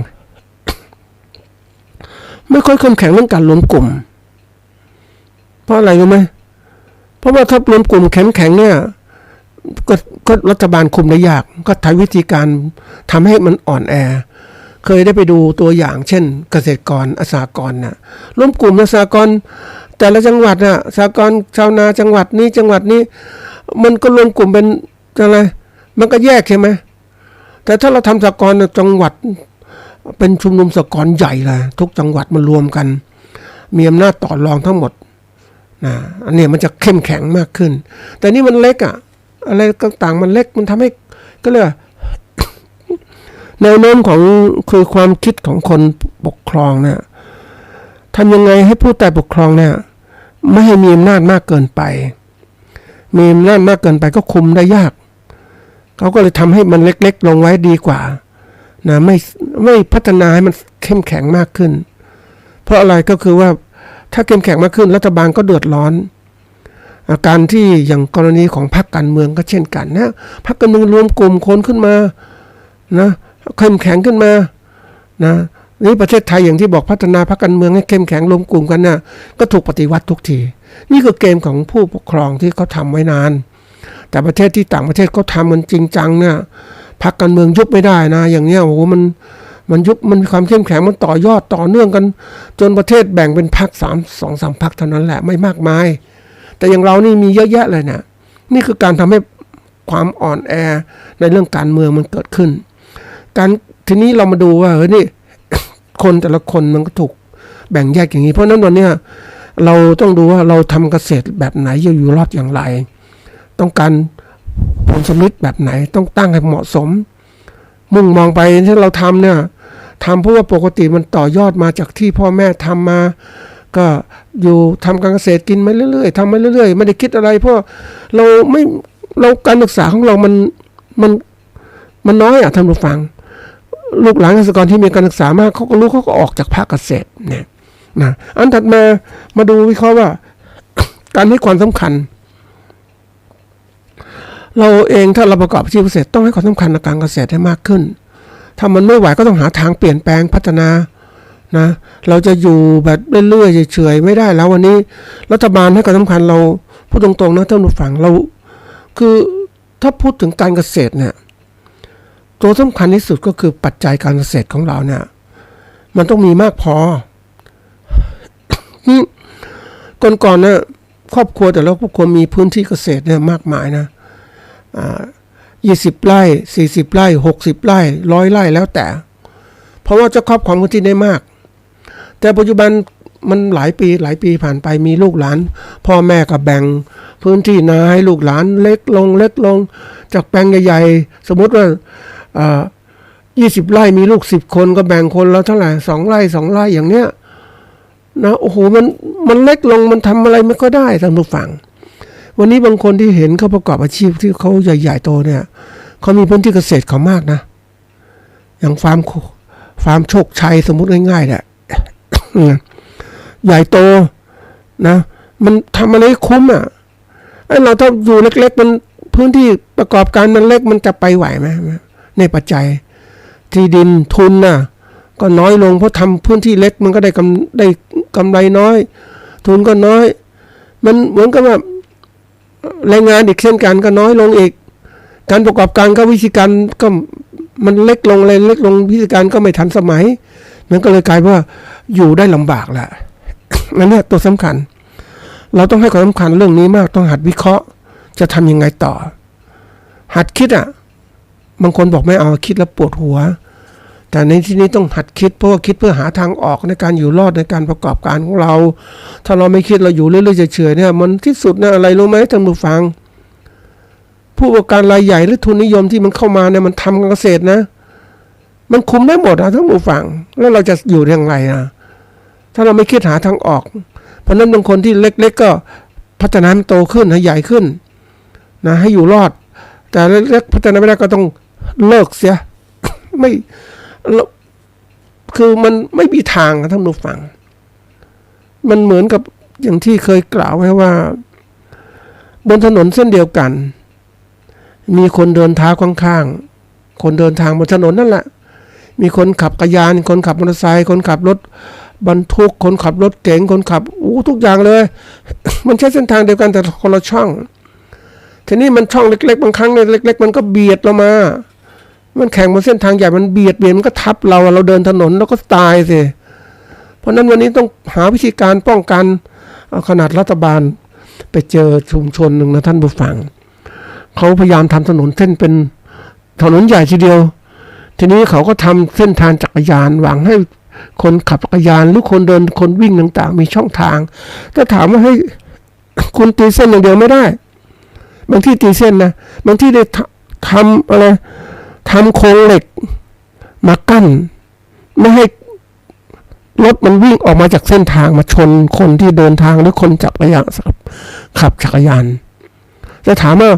ไม่ค่อยเข้มแข็งเรื่องการรวมกลุ่มเพราะอะไรรู้ไหมเพราะว่าถ้ารวมกลุ่มแข็งเนี่ยก็รัฐบาลคุมได้ยากก็ใช้วิธีการทำให้มันอ่อนแอเคยได้ไปดูตัวอย่างเช่นเกษตรกรสหกรณ์น่ะรวมกลุ่มสหกรณ์แต่ละจังหวัดน่ะสหกรณ์ชาวนาจังหวัดนี้มันก็รวมกลุ่มเป็นอะไรมันก็แยกใช่ไหมแต่ถ้าเราทำสหกรณ์จังหวัดเป็นชุมนุมสหกรณ์ใหญ่เลยทุกจังหวัดมารวมกันมีอำนาจต่อรองทั้งหมดนะอันนี้มันจะเข้มแข็งมากขึ้นแต่นี่มันเล็กอ่ะอะไรต่างๆมันเล็กมันทำให้ก็เลยแนวโน้มของคือความคิดของคนปกครองเนี่ยทำยังไงให้ผู้ใต้ปกครองเนี่ยไม่ให้มีอำนาจมากเกินไปมีอำนาจมากเกินไปก็คุมได้ยากเขาก็เลยทำให้มันเล็กๆลงไว้ดีกว่านะไม่พัฒนาให้มันเข้มแข็งมากขึ้นเพราะอะไรก็คือว่าถ้าเข้มแข็งมากขึ้นรัฐบาลก็เดือดร้อนอาการที่อย่างกรณีของพรรคการเมืองก็เช่นกันนะพรรคการเมืองรวมกลุ่มคนขึ้นมานะเข้มแข็งขึ้นมานะนี่ประเทศไทยอย่างที่บอกพัฒนาพรรคการเมืองให้เข้มแข็งรวมกลุ่มกันนะก็ถูกปฏิวัติทุกทีนี่คือเกมของผู้ปกครองที่เขาทำไว้นานแต่ประเทศที่ต่างประเทศเขาทำมันจริงจังเนี่ยพรรคการเมืองยุบไม่ได้นะอย่างเนี้ยโอ้โหมันยุบมันมีความเข้มแข็งมันต่อยอดต่อเนื่องกันจนประเทศแบ่งเป็นพรรค2-3 พรรคเท่านั้นแหละไม่มากมายแต่อย่างเรานี่มีเยอะแยะเลยนะนี่คือการทำให้ความอ่อนแอในเรื่องการเมืองมันเกิดขึ้นทีนี้เรามาดูว่านี่ คนแต่ละคนมันก็ถูกแบ่งแยกอย่างนี้เพราะนั้นวันนี้เราต้องดูว่าเราทำเกษตรแบบไหนอยู่รอดอย่างไรต้องการผลสำลิดแบบไหนต้องตั้งให้เหมาะสมมุ่งมองไปที่เราทำเนี่ยทำเพราะว่าปกติมันต่อยอดมาจากที่พ่อแม่ทำมาก็อยู่ทำการเกษตรกินมาเรื่อยๆทำมาเรื่อยๆไม่ได้คิดอะไรเพราะเราการศึกษาของเรามันน้อยท่านผู้ฟังลูกหลานเกษตรกรที่มีการศึกษามากเขาก็รู้เขาก็ออกจากภาคเกษตรเนี่ยนะอันถัดมาดูวิเคราะห์ว่า การให้ความสำคัญเราเองถ้าเราประกอบอาชีพเกษตรต้องให้ความสำคัญในการเกษตรให้มากขึ้นถ้ามันไม่ไหวก็ต้องหาทางเปลี่ยนแปลงพัฒนานะเราจะอยู่แบบเรื่อยๆเฉยๆไม่ได้แล้ววันนี้รัฐบาลให้ความสำคัญเราพูดตรงๆนะท่านผู้ฟังเราคือถ้าพูดถึงการเกษตรเนี่ยตัวสำคัญที่สุดก็คือปัจจัยการเกษตรของเราเนี่ยมันต้องมีมากพอ ก่อนๆนะครอบครัวแต่ละครอบครัวมีพื้นที่เกษตรเนี่ยมากมายนะ20 ไร่40 ไร่60 ไร่100 ไร่แล้วแต่เพราะว่าจะครอบครองพื้นที่ได้มากแต่ปัจจุบันมันหลายปีผ่านไปมีลูกหลานพ่อแม่ก็แบ่งพื้นที่นาให้ลูกหลานเล็กลงจากแปลงใหญ่ๆสมมติว่า20 ไร่มีลูก10 คนก็แบ่งคนแล้วเท่าไหร่2 ไร่อย่างเนี้ยนะโอ้โหมันเล็กลงมันทำอะไรไม่ก็ได้ท่านผู้ฟังวันนี้บางคนที่เห็นเขาประกอบอาชีพที่เขาใหญ่ๆโตเนี่ยเขามีพื้นที่เกษตรเขามากนะอย่างฟาร์มโชคชัยสมมุติง่ายๆแหละ ใหญ่โตนะมันทำอะไรคุ้มอ่ะไอ้เราถ้าอยู่เล็กๆมันพื้นที่ประกอบการมันเล็กมันจะไปไหวไหมในปัจจัยที่ดินทุนน่ะก็น้อยลงเพราะทำพื้นที่เล็กมันก็ได้กำไรน้อยทุนก็น้อยมันเหมือนกับว่าแรงงานอีกเช่นกันก็น้อยลงอีกการประกอบการก็วิธีการก็มันเล็กลงวิธีการก็ไม่ทันสมัยมันก็เลยกลายว่าอยู่ได้ลำบากแหละนั่นแหละตัวสำคัญเราต้องให้ความสำคัญเรื่องนี้มากต้องหัดวิเคราะห์จะทำยังไงต่อหัดคิดบางคนบอกไม่เอาคิดแล้วปวดหัว แต่ในที่นี้ต้องหัดคิดเพราะว่าคิดเพื่อหาทางออกในการอยู่รอดในการประกอบการของเราถ้าเราไม่คิดเราอยู่เรื่อยๆเฉยๆเนี่ยมันที่สุดเนี่ยอะไรรู้ไหมท่านผู้ฟังผู้ประกอบการรายใหญ่หรือทุนนิยมที่มันเข้ามาเนี่ยมันทำการเกษตรนะมันคุมได้หมดนะท่านผู้ฟังแล้วเราจะอยู่ยังไงนะถ้าเราไม่คิดหาทางออกเพราะนั้นบางคนที่เล็กๆก็พัฒนามันโตขึ้นให้ใหญ่ขึ้นนะให้อยู่รอดแต่เล็กๆพัฒนาไม่ได้ก็ต้องเลิกเสีย ไม่คือมันไม่มีทางท่านผู้ฟังมันเหมือนกับอย่างที่เคยกล่าวไว้ว่าบนถนนเส้นเดียวกันมีคนเดินเท้าข้างๆคนเดินทางบนถนนนั่นแหละมีคนขับจักรยานคนขับมอเตอร์ไซค์คนขับรถบรรทุกคนขับรถเก๋งคนขับทุกอย่างเลย มันใช้เส้นทางเดียวกันแต่คนละช่องทีนี้มันช่องเล็กๆบางครั้งเล็กๆมันก็เบียดเรามามันแข่งบนเส้นทางใหญ่มันเบียดมันก็ทับเราเดินถนนแล้วก็ตายสิเพราะนั้นวันนี้ต้องหาวิธีการป้องกันขนาดรัฐบาลไปเจอชุมชนหนึ่งนะท่านผู้ฟังเขาพยายามทำถนนเส้นเป็นถนนใหญ่ทีเดียวทีนี้เขาก็ทำเส้นทางจักรยานหวังให้คนขับจักรยานหรือคนเดินคนวิ่งต่างๆมีช่องทางถ้าถามว่าให้คุณตีเส้นอย่างเดียวไม่ได้บางที่ตีเส้นนะบางที่ได้ทำอะไรทำโครงเหล็กมากั้นไม่ให้รถมันวิ่งออกมาจากเส้นทางมาชนคนที่เดินทางหรือคนจักรยานขับจักรยานจะถามว่า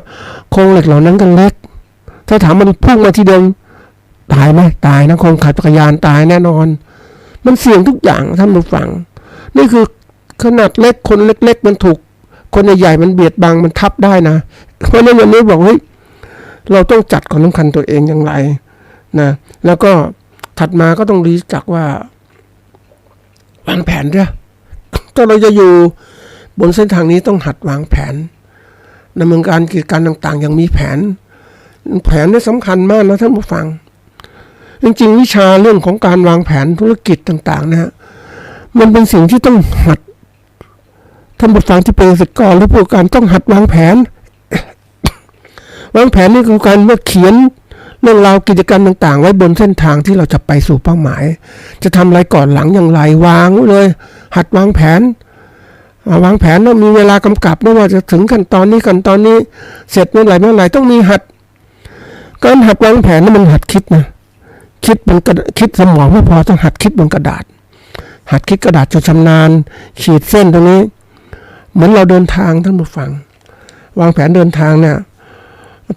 โครงเหล็กเหล่านั้นก็เล็กถ้าถามมันพุ่งมาทีเดียวตายไหมตายนะคนขับจักรยานตายแน่นอนมันเสี่ยงทุกอย่างท่านผู้ฟังนี่คือขนาดเล็กคนเล็กๆมันถูกคนใหญ่ๆมันเบียดบังมันทับได้นะเพราะนั้นวันนี้บอกเฮ้ยเราต้องจัดความสำคัญตัวเองอย่างไรนะแล้วก็ถัดมาก็ต้องรู้จักว่าวางแผนด้วยถ้าเราจะอยู่บนเส้นทางนี้ต้องหัดวางแผนดำเนินการกิจการต่างๆอย่างมีแผนนี่สำคัญมากนะท่านผู้ฟังจริงๆวิชาเรื่องของการวางแผนธุรกิจต่างๆนะฮะมันเป็นสิ่งที่ต้องหัดท่านผู้ฟังที่เป็นเกษตรกรหรือผู้ประกอบการต้องหัดวางแผน วางแผนนี่คือการเขียนเรื่องราวกิจกรรมต่างๆไว้บนเส้นทางที่เราจะไปสู่เป้าหมายจะทำอะไรก่อนหลังอย่างไรวางไว้เลยหัดวางแผนแล้วมีเวลากำกับไม่ว่าจะถึงขั้นตอนนี้เสร็จเมื่อไหร่ต้องมีหัดการหัดวางแผนนี่มันหัดคิดนะคิดบนกระดาษคิดสมองไม่พอต้องหัดคิดบนกระดาษหัดคิดกระดาษจนชำนาญขีดเส้นตรงนี้เหมือนเราเดินทางท่านผู้ฟังวางแผนเดินทางเนี่ย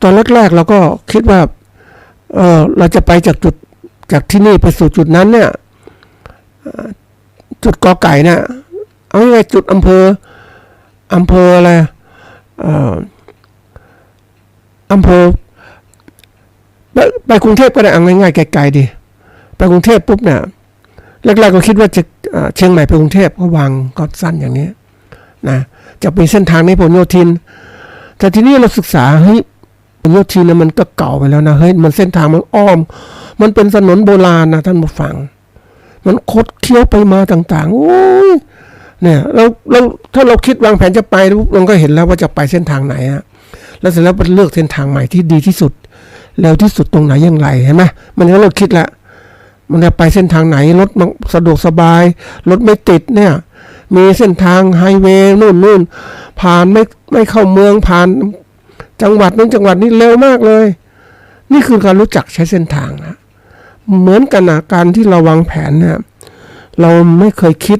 ตอนแรกๆเราก็คิดว่าเราจะไปจากที่นี่ไปสู่จุดนั้นเนี่ยจุดกอไก่เนี่ยเอาไงจุดอำเภออะไรอำเภอไปกรุงเทพก็ได้เอาง่ายๆไกลๆดิไปกรุงเทพปุ๊บเนี่ยแรกๆก็คิดว่าจะเชียงใหม่ไปกรุงเทพก็วางก็สั้นอย่างนี้นะจะเป็นเส้นทางในผลโยธินแต่ทีนี้เราศึกษาเฮ้ยผลโยธินนะมันก็เก่าไปแล้วนะเฮ้ยมันเส้นทางมันอ้อมมันเป็นถนนโบราณนะท่านผู้ฟังมันคดเคี้ยวไปมาต่างๆโอ้ยเนี่ยเราถ้าเราคิดวางแผนจะไปเราก็เห็นแล้วว่าจะไปเส้นทางไหนฮะแล้วเสร็จแล้วมันเลือกเส้นทางใหม่ที่ดีที่สุดแล้วที่สุดตรงไหนอย่างไรเห็นไหมมันก็เราคิดแล้วมันจะไปเส้นทางไหนรถมันสะดวกสบายรถไม่ติดเนี่ยมีเส้นทางไฮเวย์นู่นผ่านไม่เข้าเมืองผ่านจังหวัดนู้นจังหวัดนี้เร็วมากเลยนี่คือการรู้จักใช้เส้นทางนะเหมือนกันนะการที่เราวางแผนเนี่ยเราไม่เคยคิด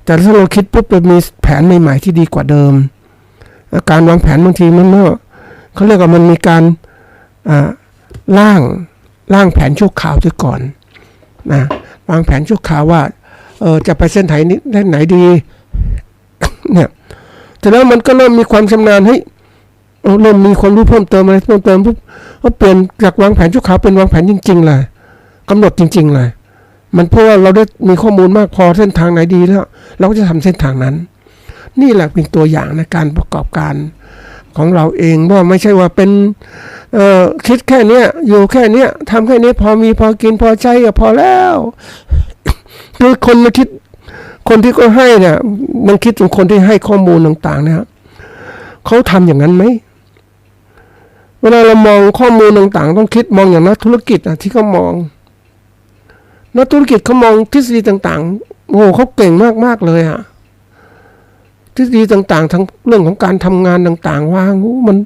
แต่ถ้าเราคิดปุ๊บเรามีแผนใหม่ๆที่ดีกว่าเดิมการวางแผนบางทีมันเขาเรียกว่ามันมีการร่างแผนชั่วคราวด้วยก่อนนะวางแผนชั่วคราวว่าจะไปเส้นไหนดีเนี่ยแต่แล้วมันก็เริ่มมีความชำนาญให้เริ่มมีความรู้เพิ่มเติมอะไรเพิ่มเติมปุ๊บก็เปลี่ยนจากวางแผนชั่วคราวเป็นวางแผนจริงๆเลยกำหนดจริงๆเลยมันเพราะว่าเราได้มีข้อมูลมากพอเส้นทางไหนดีแล้วเราก็จะทำเส้นทางนั้นนี่แหละเป็นตัวอย่างในการประกอบการของเราเองว่าไม่ใช่ว่าเป็นคิดแค่เนี้ยอยู่แค่เนี้ยทำแค่นี้พอมีพอกินพอใช้ก็พอแล้วคือคนมาคิดคนที่ก็ให้เนี่ยมันคิดถึงคนที่ให้ข้อมูลต่างๆเนี่ยเขาทำอย่างนั้นไหมเวลาเรามองข้อมูลต่างๆต้องคิดมองอย่างนักธุรกิจที่เขามอง นักธุรกิจเขามองทฤษฎีต่างๆโอ้โหเขาเก่งมากๆเลยอะทฤษฎีต่างๆทั้งเรื่องของการทำงานต่างๆว่ามัน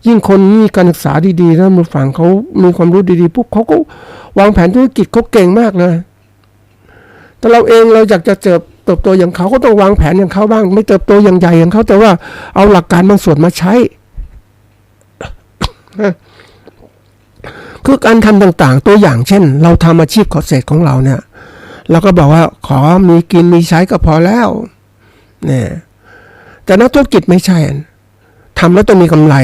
ยิ่งคนมีการศึกษาดีๆแล้วมือฝั่งเขามีความรู้ดีๆปุ๊บเขาก็วางแผนธุรกิจเขาเก่งมากเลยแต่เราเองเราอยากจะเติบโตอย่างเขาก็ต้องวางแผนอย่างเขาบ้างไม่เติบโตอย่างใหญ่อย่างเขาแต่ว่าเอาหลักการบางส่วนมาใช้ คือการทำต่างๆตัวอย่างเช่นเราทำอาชีพเกษตรของเราเนี่ยเราก็บอกว่าขอมีกินมีใช้ก็พอแล้วเนี่ยแต่นักธุรกิจไม่ใช่ทำแล้วต้องมีกำไร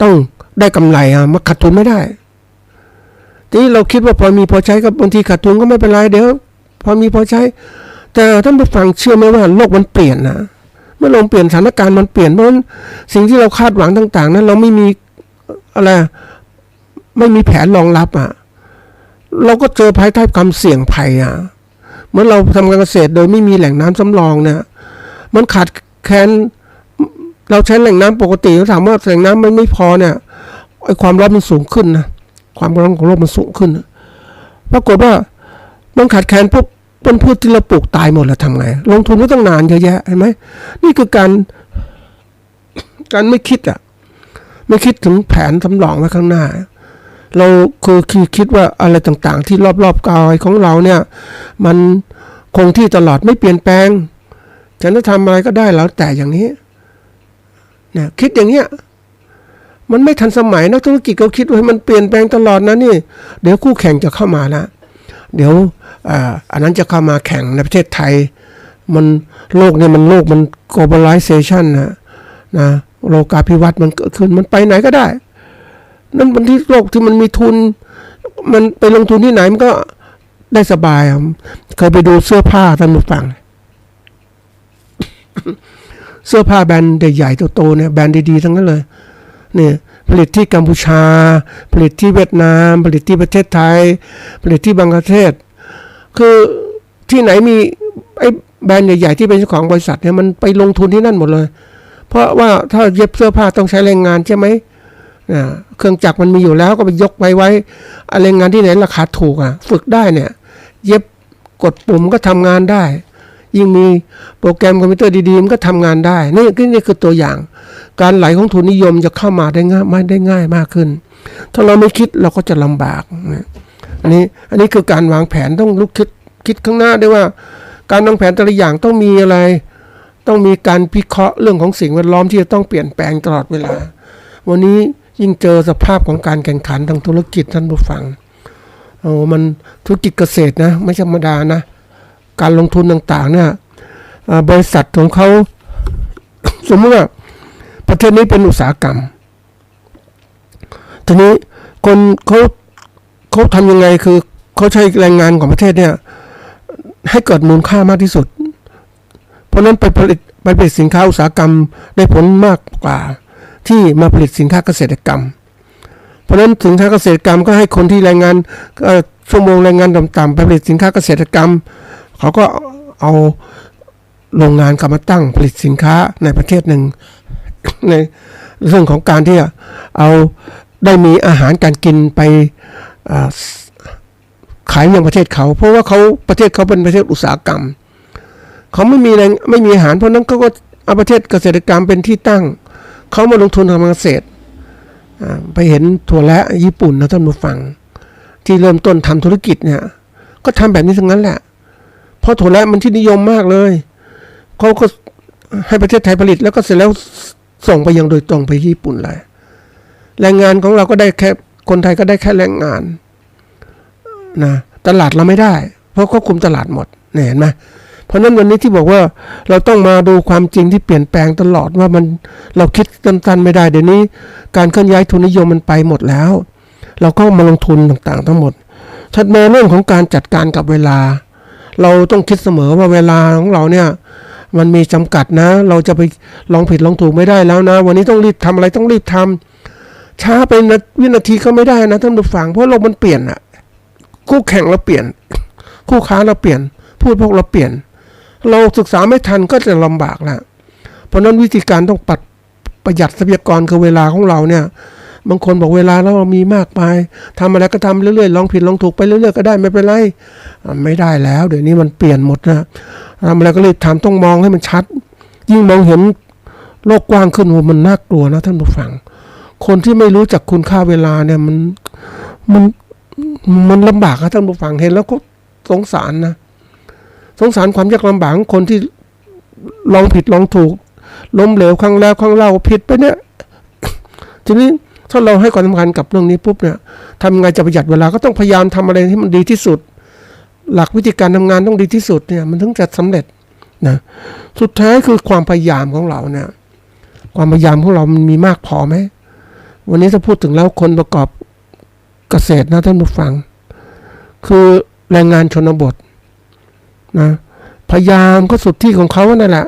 ต้องได้กำไรมาขาดทุนไม่ได้ทีนี้เราคิดว่าพอมีพอใช้ก็บางทีขาดทุนก็ไม่เป็นไรเดี๋ยวพอมีพอใช้แต่ท่านผู้ฟังเชื่อไหมว่าโลกมันเปลี่ยนนะเมื่อโลกเปลี่ยนสถานการณ์มันเปลี่ยนเพราะฉะนั้นสิ่งที่เราคาดหวังต่างๆนั้นเราไม่มีอะไรไม่มีแผนรองรับเราก็เจอภายใต้ความเสี่ยงภัยเมื่อเราทำการเกษตรโดยไม่มีแหล่งน้ำสำรองเนี่ยมันขาดแคลนเราใช้แหล่งน้ำปกติเราถามว่าแหล่งน้ำมันไม่พอเนี่ยไอ้ความร้อนมันสูงขึ้นนะความร้อนของโลกมันสูงขึ้นปรากฏว่ามันขาดแคลนปุ๊บต้นพืชที่เราปลูกตายหมดแล้วทำไงลงทุนไว้ตั้งนานเยอะแยะเห็นไหมนี่คือการไม่คิดไม่คิดถึงแผนสำรองไว้ข้างหน้าเราคือคิดว่าอะไรต่างๆที่รอบๆกายของเราเนี่ยมันคงที่ตลอดไม่เปลี่ยนแปลงฉันจะทำอะไรก็ได้แล้วแต่อย่างนี้เนี่ยคิดอย่างเงี้ยมันไม่ทันสมัยนักธุรกิจเขาคิดว่ามันเปลี่ยนแปลงตลอดนะนี่เดี๋ยวคู่แข่งจะเข้ามาแล้วเดี๋ยวอันนั้นจะเข้ามาแข่งในประเทศไทยมันโลกเนี่ยมันglobalization นะโลกาภิวัตน์มันเกิดขึ้นมันไปไหนก็ได้นั่นเป็นที่โลกที่มันมีทุนมันไปลงทุนที่ไหนมันก็ได้สบายเคยไปดูเสื้อผ้าท่านผู้ฟัง เสื้อผ้าแบรนด์ใหญ่ๆโตๆเนี่ยแบรนด์ดีๆทั้งนั้นเลยเนี่ยผลิตที่กัมพูชาผลิตที่เวียดนามผลิตที่ประเทศไทยผลิตที่บังกลาเทศคือที่ไหนมีไอ้แบรนด์ใหญ่ๆที่เป็นเจ้าของบริษัทเนี่ยมันไปลงทุนที่นั่นหมดเลยเพราะว่าถ้าเย็บเสื้อผ้าต้องใช้แรงงานใช่ไหมเครื่องจักรมันมีอยู่แล้วก็ไปยกไว้แรงงานที่ไหนราคาถูกฝึกได้เนี่ยเย็บกดปุ่มก็ทำงานได้ยิ่งมีโปรแกรมคอมพิวเตอร์ดีๆมันก็ทำงานได้นี่คือตัวอย่างการไหลของทุนนิยมจะเข้ามาได้ง่ายมากขึ้นถ้าเราไม่คิดเราก็จะลำบากอันนี้คือการวางแผนต้องลุกคิดข้างหน้าด้วยว่าการวางแผนแต่ละอย่างต้องมีอะไรต้องมีการพิเคราะห์เรื่องของสิ่งแวดล้อมที่จะต้องเปลี่ยนแปลงตลอดเวลาวันนี้ยิ่งเจอสภาพของการแข่งขันทางธุรกิจท่านผู้ฟังมันธุรกิจเกษตรนะไม่ธรรมดานะการลงทุนต่างๆเนี่ยบริษัทของเขา สมมติว่าประเทศนี้เป็นอุตสาหกรรมทีนี้คนเขาทำยังไงคือเขาใช้แรงงานของประเทศเนี่ยให้เกิดมูลค่ามากที่สุดเพราะนั้นไปผลิตสินค้าอุตสาหกรรมได้ผลมากกว่าที่มาผลิตสินค้าเกษตรกรรมเพราะนั้นสินค้าเกษตรกรรมก็ให้คนที่แรงงานชั่วโมงแรงงานต่ำๆไปผลิตสินค้าเกษตรกรรมเขาก็เอาโรงงานกลับมาตั้งผลิตสินค้าในประเทศหนึ่งในเรื่องของการที่เอาได้มีอาหารการกินไปขายยังประเทศเขาเพราะว่าประเทศเขาเป็นประเทศอุตสาหกรรมเขาไม่มีอาหารเพราะนั้นเขาก็เอาประเทศเกษตรกรรมเป็นที่ตั้งเขามาลงทุนทำการเกษตรไปเห็นถั่วและญี่ปุ่นนะท่านผู้ฟังที่เริ่มต้นทำธุรกิจเนี่ยก็ทำแบบนี้ทั้งนั้นแหละเพราะถั่วและมันที่นิยมมากเลยเขาก็ให้ประเทศไทยผลิตแล้วก็เสร็จแล้วส่งไปยังโดยตรงไปญี่ปุ่นเลยแรงงานของเราก็ได้แค่คนไทยก็ได้แค่แรงงานนะตลาดเราไม่ได้เพราะควบคุมตลาดหมดเห็นไหมเพราะนั้นวันนี้ที่บอกว่าเราต้องมาดูความจริงที่เปลี่ยนแปลงตลอดว่ามันเราคิดสั้นๆไม่ได้เดี๋ยวนี้การเคลื่อนย้ายทุนนิยมมันไปหมดแล้วเราก็มาลงทุนต่างๆทั้งหมดถัดมาเรื่องของการจัดการกับเวลาเราต้องคิดเสมอว่าเวลาของเราเนี่ยมันมีจำกัดนะเราจะไปลองผิดลองถูกไม่ได้แล้วนะวันนี้ต้องรีบทำอะไรต้องรีบทำช้าไปวินาทีก็ไม่ได้นะท่านผู้ฟังเพราะโลกมันเปลี่ยนคู่แข่งเราเปลี่ยนคู่ค้าเราเปลี่ยนพูดพวกเราเปลี่ยนเราศึกษาไม่ทันก็จะลำบากแล้วเพราะนั้นวิธีการต้องประหยัดทรัพยากรคือเวลาของเราเนี่ย บางคนบอกเวลาเรามีมากมายทำอะไรก็ทำเรื่อยๆลองผิดลองถูกไปเรื่อยๆก็ได้ไม่เป็นไรไม่ได้แล้วเดี๋ยวนี้มันเปลี่ยนหมดนะทำอะไรก็รีบทำต้องมองให้มันชัดยิ่งมองเห็นโลกกว้างขึ้นมันน่ากลัวนะท่านผู้ฟังคนที่ไม่รู้จักคุณค่าเวลาเนี่ยมันลำบากนะท่านผู้ฟังเห็นแล้วก็สงสารนะสงสารความยากลำบากของคนที่ลองผิดลองถูกล้มเหลวครั้งแล้วครั้งเล่าผิดไปเนี่ยทีนี้ถ้าเราให้ความสำคัญกับเรื่องนี้ปุ๊บเนี่ยทำยังไงจะประหยัดเวลาก็ต้องพยายามทำอะไรที่มันดีที่สุดหลักวิธีการทำงานต้องดีที่สุดเนี่ยมันถึงจะสำเร็จนะสุดท้ายคือความพยายามของเราเนี่ยความพยายามของเรามันมีมากพอไหมวันนี้ถ้าพูดถึงแล้วคนประกอบเกษตรนะท่านผู้ฟังคือแรงงานชนบทนะพยายามก็สุดที่ของเขานั่นแหละ